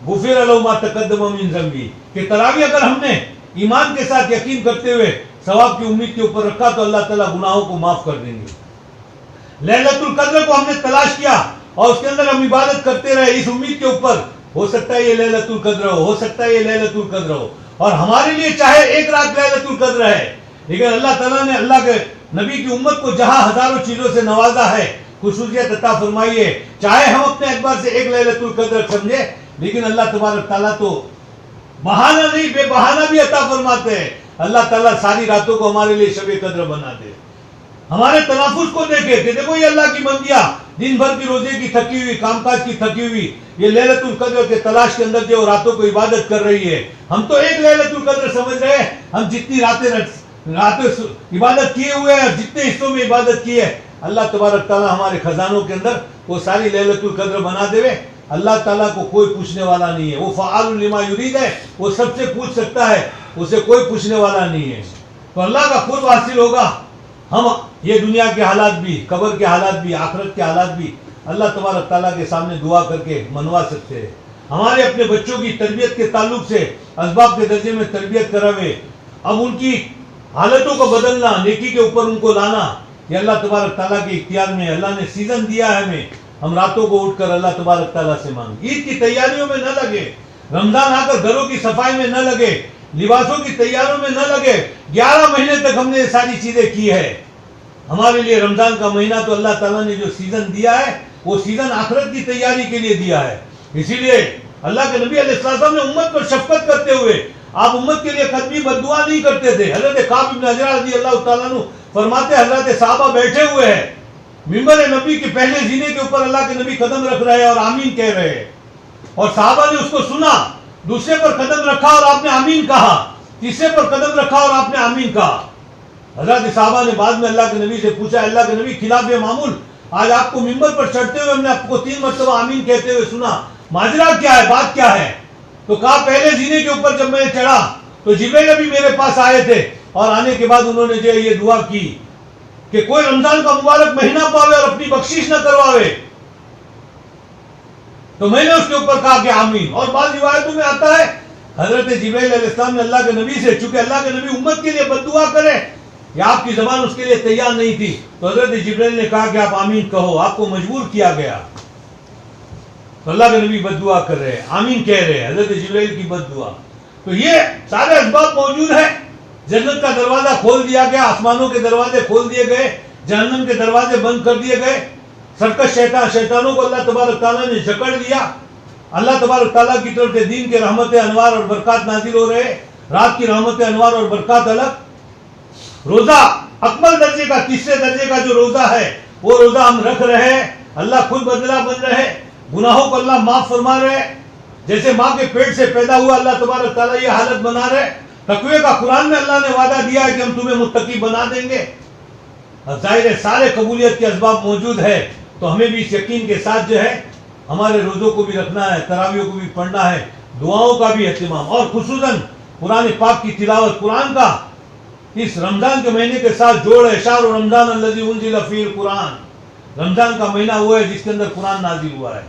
Speaker 1: غفر له ما تقدم من ذنبه, کہ تراویح اگر ہم نے ایمان کے ساتھ یقین کرتے ہوئے ثواب کی امید کے اوپر رکھا تو اللہ تعالیٰ گناہوں کو معاف کر دیں گے. لیلۃ القدر کو ہم نے تلاش کیا اور اس کے اندر ہم عبادت کرتے رہے اس امید کے اوپر, ہو سکتا ہے یہ لیلۃ القدر ہو سکتا ہے یہ لیلۃ القدر ہو, اور ہمارے لیے چاہے ایک رات لیلۃ القدر ہے, لیکن اللہ تعالیٰ نے اللہ کے نبی کی امت کو جہاں ہزاروں چیزوں سے نوازا ہے, خصوصیت عطا فرمائی ہے, چاہے ہم اپنے اعتبار سے ایک لیلۃ القدر سمجھے, لیکن اللہ تبارک تعالیٰ تو بہانہ نہیں بے بہانہ بھی عطا فرماتے ہیں. اللہ تعالیٰ ساری راتوں کو ہمارے لیے شب قدر بنا دے. ہمارے تنافس کو دیکھے کہ دیکھو یہ اللہ کی بندیاں دن بھر کی روزے کی تھکی ہوئی, کام کاج کی تھکی ہوئی, یہ لیلۃ القدر کے تلاش کے اندر جو راتوں کو عبادت کر رہی ہے. ہم تو ایک لیلۃ القدر سمجھ رہے ہیں, ہم جتنی راتیں عبادت کیے ہوئے ہیں, جتنے حصوں میں عبادت کی ہے, اللہ تبارک تعالیٰ ہمارے خزانوں کے اندر وہ ساری لیلۃ القدر بنا دے. اللہ تعالیٰ کو کوئی پوچھنے والا نہیں ہے, وہ فعال لما یرید ہے, وہ سب سے پوچھ سکتا ہے, اسے کوئی پوچھنے والا نہیں ہے. تو اللہ کا قرب حاصل ہوگا. ہم یہ دنیا کے حالات بھی, قبر کے حالات بھی, آخرت کے حالات بھی اللہ تبارک تعالیٰ کے سامنے دعا کر کے منوا سکتے ہیں. ہمارے اپنے بچوں کی تربیت کے تعلق سے اسباب کے درجے میں تربیت کراوے, اب ان کی حالتوں کو بدلنا, نیکی کے اوپر ان کو لانا, یہ اللہ تبارک تعالیٰ کے اختیار میں. اللہ نے سیزن دیا ہے ہمیں, ہم راتوں کو اٹھ کر اللہ تبارک تعالیٰ سے مانگیں. عید کی تیاریوں میں نہ لگے, رمضان آ کر گھروں کی صفائی میں نہ لگے, لباسوں کی تیاریوں میں نہ لگے. 11 مہینے تک ہم نے یہ ساری چیزیں کی ہے. ہمارے لیے رمضان کا مہینہ تو اللہ تعالیٰ نے جو سیزن دیا ہے وہ سیزن آخرت کی تیاری کے لیے دیا ہے. اسی لیے اللہ کے نبی علیہ السلام نے امت پر شفقت کرتے ہوئے آپ امت کے لیے قدمی بد دعا نہیں کرتے تھے. حضرت کعب بن عجرہ رضی اللہ تعالیٰ عنہ فرماتے حضرت صحابہ بیٹھے ہوئے ہیں ممبر نبی کے پہلے زینے کے اوپر, اللہ کے نبی قدم رکھ رہے ہیں اور آمین کہہ رہے ہیں, اور صحابہ نے اس کو سنا. دوسرے پر قدم رکھا اور آپ نے آمین کہا, تیسرے پر قدم رکھا اور آپ نے آمین کہا. حضرت صحابہ نے بعد میں اللہ کے نبی سے پوچھا, اللہ کے نبی خلاف معمول آج آپ کو ممبر پر چڑھتے ہوئے ہم نے آپ کو 3 مرتبہ آمین کہتے ہوئے سنا, ماجرا کیا ہے, بات کیا ہے؟ تو کہا پہلے زینے کے اوپر جب میں چڑھا تو جبریل نبی میرے پاس آئے تھے اور آنے کے بعد انہوں نے جو یہ دعا کی کہ کوئی رمضان کا مبارک مہینہ پاوے اور اپنی بخشش نہ کرواوے. تو میں نے اس کے اوپر کہا کہ آمین. اور بعض روایتوں میں آتا ہے حضرت جبرائیل علیہ السلام نے اللہ کے نبی سے, چونکہ اللہ کے نبی امت کے لیے بد دعا کرے یا آپ کی زبان اس کے لیے تیار نہیں تھی, تو حضرت جبرائیل نے کہا کہ آپ آمین کہو, آپ کو مجبور کیا گیا. تو اللہ کے نبی بد دعا کر رہے ہیں, آمین کہہ رہے ہیں, حضرت جبرائیل کی بد دعا. تو یہ سارے اسباب موجود ہیں. جنت کا دروازہ کھول دیا گیا, آسمانوں کے دروازے کھول دیے گئے, جہنم کے دروازے بند کر دیے گئے. سرکش شیطانوں کو اللہ تبارک تعالیٰ نے جکڑ دیا. اللہ تبارک تعالیٰ کی طرف سے دین کے رحمت انوار اور برکات نازل ہو رہے. رات کی رحمت انوار اور برکات الگ. روزہ اکمل درجے کا, تیسرے درجے کا جو روزہ ہے وہ روزہ ہم رکھ رہے ہیں. اللہ خود بدلہ بن رہے, گناہوں کو اللہ معاف فرما رہے. جیسے ماں کے پیٹ سے پیدا ہوا اللہ تبارک تعالیٰ یہ حالت بنا رہے. تقوی کا قرآن میں اللہ نے وعدہ دیا ہے کہ ہم تمہیں متقی بنا دیں گے. ظاہر ہے سارے قبولیت کے اسباب موجود ہے. تو ہمیں بھی اس یقین کے ساتھ جو ہے ہمارے روزوں کو بھی رکھنا ہے, تراویحوں کو بھی پڑھنا ہے, دعاؤں کا بھی اہتمام, اور خصوصاً قرآن پاک کی تلاوت. قرآن کا اس رمضان کے مہینے کے ساتھ جوڑ ہے. شہر رمضان الذی انزل فیہ القرآن. رمضان کا مہینہ وہ ہے جس کے اندر قرآن نازل ہوا ہے.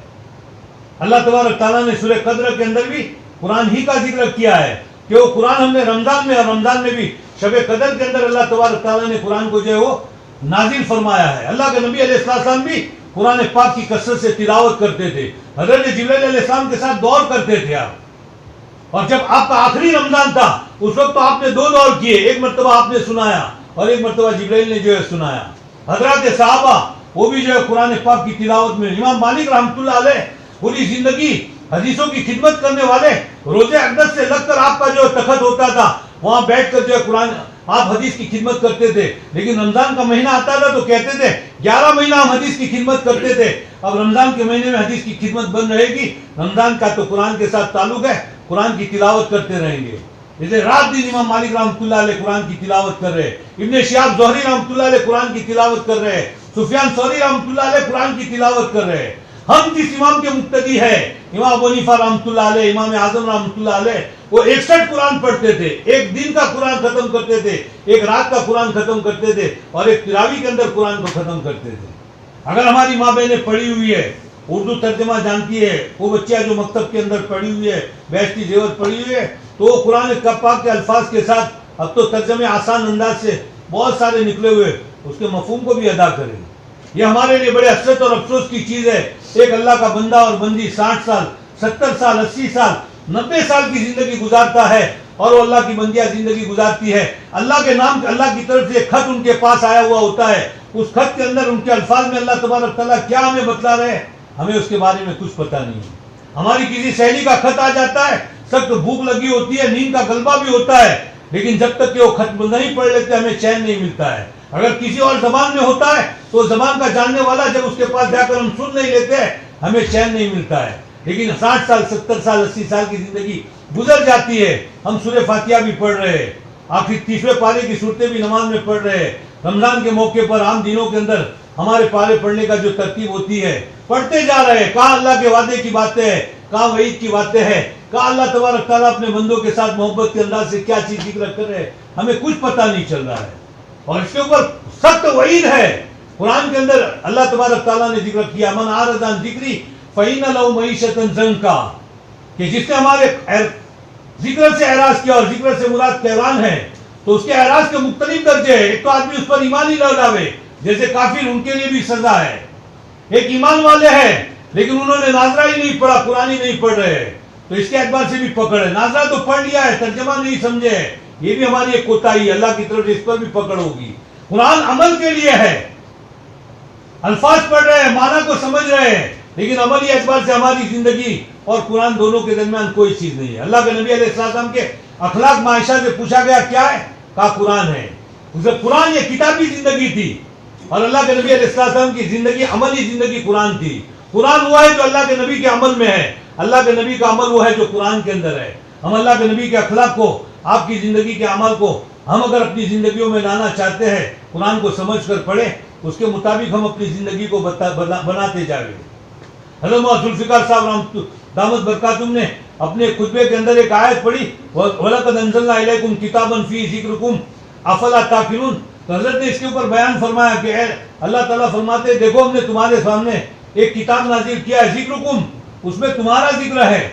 Speaker 1: اللہ تبارک تعالیٰ نے سورہ قدر کے اندر بھی قرآن ہی کا ذکر کیا ہے کہ وہ قرآن ہم نے رمضان میں, اور رمضان میں بھی شب قدر کے اندر اللہ تبارک تعالیٰ نے قرآن کو جو ہے وہ نازل فرمایا ہے. اللہ کے نبی علیہ السلام بھی قرآن پاک کی کثرت سے تلاوت کرتے تھے. حضرت جبرائیل علیہ السلام کے ساتھ دور کرتے تھے آپ. اور جب آپ کا آخری رمضان تھا اس وقت تو آپ نے دو دور کیے, ایک مرتبہ آپ نے سنایا اور ایک مرتبہ جبرائیل نے جو ہے سنایا. حضرات صحابہ وہ بھی جو ہے قرآن پاک کی تلاوت میں. امام مالک رحمۃ اللہ علیہ پوری زندگی حدیثوں کی خدمت کرنے والے, روزے اقدس سے لگ کر آپ کا جو تخت ہوتا تھا وہاں بیٹھ کر جو ہے قرآن آپ حدیث کی خدمت کرتے تھے. لیکن رمضان کا مہینہ آتا تھا تو کہتے تھے 11 مہینہ ہم حدیث کی خدمت کرتے تھے, اب رمضان کے مہینے میں حدیث کی خدمت بند رہے گی. رمضان کا تو قرآن کے ساتھ تعلق ہے, قرآن کی تلاوت کرتے رہیں گے. جیسے رات دن امام مالک رحمۃ اللہ علیہ قرآن کی تلاوت کر رہے, ابن شہاب زہری رحمۃ اللہ علیہ قرآن کی تلاوت کر رہے, سفیان ثوری رحمۃ اللہ علیہ قرآن کی تلاوت کر رہے. ہم جس امام کے مقتدی ہے امام ابو حنیفہ رحمۃ اللہ علیہ, امام اعظم رحمۃ اللہ علیہ, وہ 61 قرآن پڑھتے تھے. ایک دن کا قرآن ختم کرتے تھے, ایک رات کا قرآن ختم کرتے تھے, اور ایک تراویح کے اندر قرآن کو ختم کرتے تھے. اگر ہماری ماں بہنیں پڑھی ہوئی ہے, اردو ترجمہ جانتی ہے, وہ بچیاں جو مکتب کے اندر پڑھی ہوئی ہے, بیشتی زیور پڑھی ہوئی ہے, تو وہ قرآن پاک کے الفاظ کے ساتھ اب تو ترجمے آسان انداز سے بہت سارے نکلے ہوئے, اس کے مفہوم کو بھی ادا کریں. یہ ہمارے لیے بڑے حسرت اور افسوس کی چیز ہے. ایک اللہ کا بندہ اور بندی 60 سال 70 سال 80 سال 90 سال کی زندگی گزارتا ہے, اور وہ اللہ کی بندیاں زندگی گزارتی ہے. اللہ کے نام, اللہ کی طرف سے ایک خط ان کے پاس آیا ہوا ہوتا ہے. اس خط کے اندر ان کے الفاظ میں اللہ تبارک تعالیٰ کیا ہمیں بتلا رہے ہیں, ہمیں اس کے بارے میں کچھ پتہ نہیں. ہماری کسی سہیلی کا خط آ جاتا ہے, سخت بھوک لگی ہوتی ہے, نیند کا غلبہ بھی ہوتا ہے, لیکن جب تک کہ وہ خط نہیں پڑھ لیتے ہمیں چین نہیں ملتا ہے. اگر کسی اور زبان میں ہوتا ہے تو زبان کا جاننے والا جب اس کے پاس جا کر ہم سن نہیں لیتے ہمیں چین نہیں ملتا ہے. لیکن 60 سال 70 سال 80 سال کی زندگی گزر جاتی ہے, ہم سورہ فاتحہ بھی پڑھ رہے ہیں, آخر تیسرے پارے کی صورتیں بھی نماز میں پڑھ رہے ہیں. رمضان کے موقع پر عام دنوں کے اندر ہمارے پارے پڑھنے کا جو ترتیب ہوتی ہے پڑھتے جا رہے ہیں. کہاں اللہ کے وعدے کی باتیں ہیں, کہاں وعید کی باتیں ہیں, کہاں اللہ تبارک تعالیٰ اپنے بندوں کے ساتھ محبت کے انداز سے کیا چیز ذکر کر رہے ہیں, ہمیں کچھ پتہ نہیں چل رہا ہے. اور اس کے اوپر سخت وعید ہے. قرآن کے اندر اللہ تبارک تعالیٰ نے ذکر کیا من اعرض عن ذکری فإن له معیشۃ ضنکا, کہ جس نے ہمارے ذکر سے اعراض کیا, اور ذکر سے مراد قرآن ہے, تو اس کے اعراض کے مختلف درجے ہیں. ایک تو آدمی اس پر ایمان ہی نہ لاوے, جیسے کافر, ان کے لیے بھی سزا ہے. ایک ایمان والے ہیں لیکن انہوں نے ناظرہ ہی نہیں پڑھا, قرآن ہی نہیں پڑھ رہے, تو اس کے اعتبار سے بھی پکڑ ہے. ناظرہ تو پڑھ لیا ہے, ترجمہ نہیں سمجھے, یہ بھی ہماری ایک کوتاہی ہے. اللہ کی طرف سے اس پر بھی پکڑ ہوگی. قرآن عمل کے لیے ہے, الفاظ پڑھ رہے ہیں, معنی کو سمجھ رہے ہیں, لیکن عملی اعتبار سے ہماری زندگی اور قرآن دونوں کے درمیان کوئی چیز نہیں ہے. اللہ کے نبی علیہ السلام کے اخلاق معاشرہ سے پوچھا گیا کیا ہے, کہا قرآن ہے. قرآن یہ کتابی زندگی تھی, اور اللہ کے نبی علیہ السلام کی زندگی عملی زندگی قرآن تھی. قرآن وہ ہے جو اللہ کے نبی کے عمل میں ہے, اللہ کے نبی کا عمل وہ ہے جو قرآن کے اندر ہے. ہم اللہ کے نبی کے اخلاق کو, آپ کی زندگی کے عمل کو ہم اگر اپنی زندگیوں میں لانا چاہتے ہیں, قرآن کو سمجھ کر پڑھیں, اس کے مطابق ہم اپنی زندگی کو بناتے جائیں. حضرت ذوالفقار صاحب دامت برکاتہم نے اپنے خطبے کے اندر ایک آیت پڑھی, وَلَقَدْ أَنزَلْنَا إِلَيْكُمْ كِتَابًا فِيهِ ذِكْرُكُمْ أَفَلَا تَعْقِلُونَ. تو حضرت نے اس کے اوپر بیان فرمایا کہ اے اللہ تعالیٰ فرماتے دیکھو ہم نے تمہارے سامنے ایک کتاب نازل کیا ہے ذکرکم، اس میں تمہارا ذکر ہے،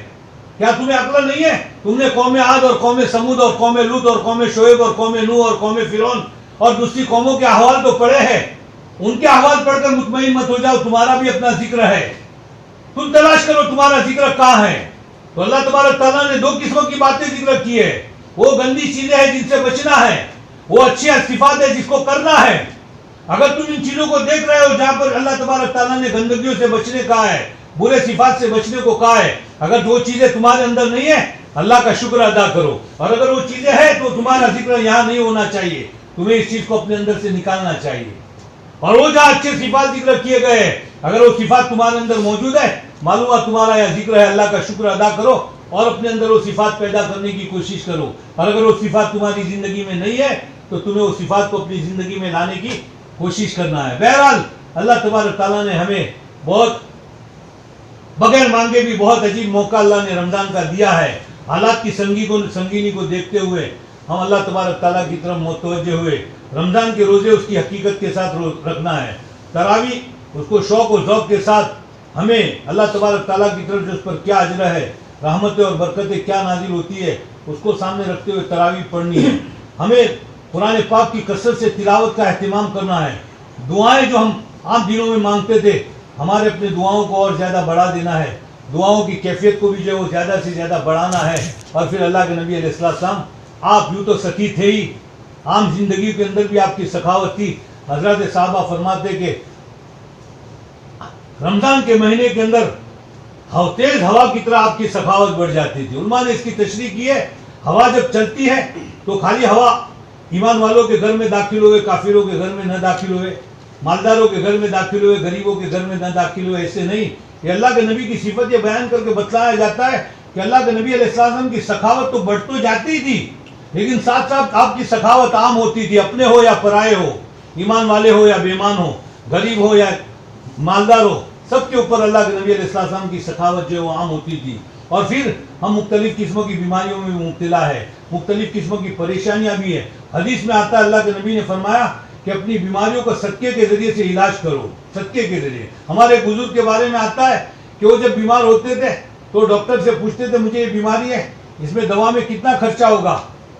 Speaker 1: کیا تمہیں عقل نہیں ہے؟ تم نے قوم عاد اور قوم سمود اور قوم لوط اور قوم شعیب اور قوم نوح اور قوم فرعون اور دوسری قوموں کے احوال تو پڑھے ہیں، ان کے احوال پڑھ کر مطمئن مت ہو جاؤ، تمہارا بھی اپنا ذکر ہے، تم تلاش کرو تمہارا ذکر کہاں ہے۔ تو اللہ تبارک تعالیٰ نے دو قسموں کی باتیں ذکر کی ہے، وہ گندی چیزیں ہیں جن سے بچنا ہے، وہ اچھی صفات ہے جس کو کرنا ہے۔ اگر تم ان چیزوں کو دیکھ رہے ہو جہاں پر اللہ تبارک تعالیٰ نے گندگیوں سے بچنے کہا ہے، برے صفات سے بچنے کو کہا ہے، اگر وہ چیزیں تمہارے اندر نہیں ہے اللہ کا شکر ادا کرو، اور اگر وہ چیزیں ہیں تو تمہارا ذکر یہاں نہیں ہونا چاہیے، تمہیں اس چیز کو اپنے اندر سے نکالنا چاہیے۔ اور وہ جہاں اچھے صفات ذکر کیے گئے ہیں اگر وہ صفات تمہارے اندر موجود ہے، معلوم ہے تمہارا یہ ذکر ہے، اللہ کا شکر ادا کرو اور اپنے اندر وہ صفات پیدا کرنے کی کوشش کرو۔ اور اگر وہ صفات تمہاری زندگی میں نہیں ہے تو تمہیں وہ صفات کو اپنی زندگی میں لانے کی کوشش کرنا ہے۔ بہرحال اللہ تبارک تعالیٰ نے ہمیں بہت بغیر مانگے بھی بہت عجیب موقع اللہ نے رمضان کا دیا ہے۔ حالات کی سنگینی کو دیکھتے ہوئے ہم اللہ تبارک تعالیٰ کی طرف متوجہ ہوئے، رمضان کے روزے اس کی حقیقت کے ساتھ رکھنا ہے، تراویح اس کو شوق و ذوق کے ساتھ ہمیں اللہ تبارک تعالیٰ کی طرف سے اس پر کیا اجر ہے، رحمتیں اور برکتیں کیا نازل ہوتی ہے، اس کو سامنے رکھتے ہوئے تراویح پڑھنی ہے۔ ہمیں قرآن پاک کی کثرت سے تلاوت کا اہتمام کرنا ہے، دعائیں جو ہم عام دنوں میں مانگتے تھے ہمارے اپنے دعاؤں کو اور زیادہ بڑھا دینا ہے، دعاؤں کی کیفیت کو بھی جو ہے وہ زیادہ سے زیادہ بڑھانا ہے۔ اور پھر اللہ کے نبی علیہ السلام آپ یوں تو سخی تھے ہی، عام زندگی کے اندر بھی آپ کی سخاوت تھی۔ حضرت صحابہ فرماتے کہ رمضان کے مہینے کے اندر تیز ہوا کی طرح آپ کی سخاوت بڑھ جاتی تھی۔ علماء نے اس کی تشریح کی ہے، ہوا جب چلتی ہے تو خالی ہوا ایمان والوں کے گھر میں داخل ہوئے، کافروں کے گھر میں نہ داخل ہوئے، مالداروں کے گھر میں داخل ہوئے، غریبوں کے گھر میں نہ داخل ہوئے، ایسے نہیں۔ یہ اللہ کے نبی کی صفت یہ بیان کر کے بتلایا جاتا ہے کہ اللہ کے نبی علیہ السلام کی سخاوت تو بڑھ تو جاتی تھی لیکن ساتھ ساتھ آپ کی سخاوت عام ہوتی تھی، اپنے ہو یا پرائے ہو، ایمان والے ہو یا بے ایمان ہو، غریب ہو یا مالدار ہو، سب کے اوپر اللہ کے نبی علیہ السلام کی سخاوت جو ہے وہ عام ہوتی تھی۔ اور پھر ہم مختلف قسموں کی بیماریوں میں بھی مبتلا ہے، مختلف قسموں کی پریشانیاں بھی ہیں۔ حدیث میں آتا ہے اللہ کے نبی نے فرمایا کہ اپنی بیماریوں کو صدقے کے ذریعے سے علاج کرو، صدقے کے ذریعے۔ ہمارے بزرگ کے بارے میں آتا ہے کہ وہ جب بیمار ہوتے تھے تو ڈاکٹر سے پوچھتے تھے مجھے یہ بیماری ہے، اس میں دوا میں کتنا خرچہ ہوگا؟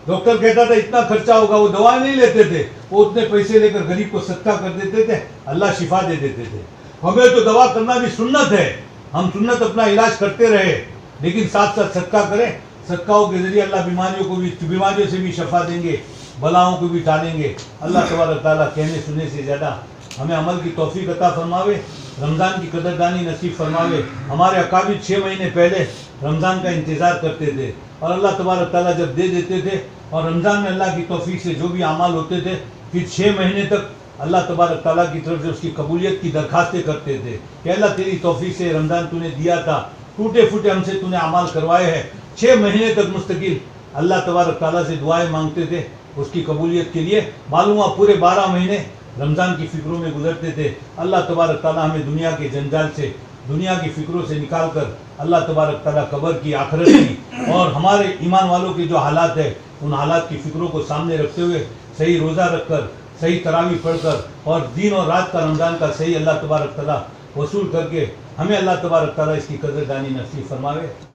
Speaker 1: ڈاکٹر کہتا تھا اتنا خرچہ ہوگا، وہ دوائیں نہیں لیتے تھے، وہ اتنے پیسے لے کر غریب کو صدقہ کر دیتے تھے، اللہ شفا دے دیتے تھے۔ ہمیں تو دوا کرنا بھی سنت ہے، ہم سنت اپنا علاج کرتے رہے لیکن ساتھ ساتھ صدقہ کریں، صدقوں کے ذریعے اللہ بیماریوں سے بھی شفا دیں گے، بلاؤں کو بھی ٹالیں گے۔ اللہ تبارک تعالیٰ کہنے سننے سے زیادہ ہمیں عمل کی توفیق عطا فرماوے، رمضان کی قدردانی نصیب فرماوے۔ ہمارے اکابر 6 مہینے پہلے رمضان کا انتظار کرتے تھے اور اللہ تبارک تعالیٰ جب دے دیتے تھے اور رمضان میں اللہ کی توفیق سے جو بھی اعمال ہوتے تھے پھر 6 مہینے تک اللہ تبارک تعالیٰ کی طرف سے اس کی قبولیت کی درخواستیں کرتے تھے کہ اللہ تیری توفیق سے رمضان تو نے دیا تھا، ٹوٹے پھوٹے ہم سے تو نے اعمال کروائے ہیں۔ 6 مہینے تک مستقل اللہ تبارک تعالیٰ سے دعائیں مانگتے تھے اس کی قبولیت کے لیے۔ معلوم ہوا پورے 12 مہینے رمضان کی فکروں میں گزرتے تھے۔ اللہ تبارک تعالیٰ ہمیں دنیا کے جنجال سے، دنیا کی فکروں سے نکال کر اللہ تبارک تعالیٰ قبر کی، آخرت کی اور ہمارے ایمان والوں کے جو حالات ہیں ان حالات کی فکروں کو سامنے رکھتے ہوئے صحیح روزہ رکھ کر، صحیح تراویح پڑھ کر اور دن اور رات کا رمضان کا صحیح اللہ تبارک تعالیٰ وصول کر کے ہمیں اللہ تبارک تعالیٰ اس کی قدردانی نصیب فرماوے۔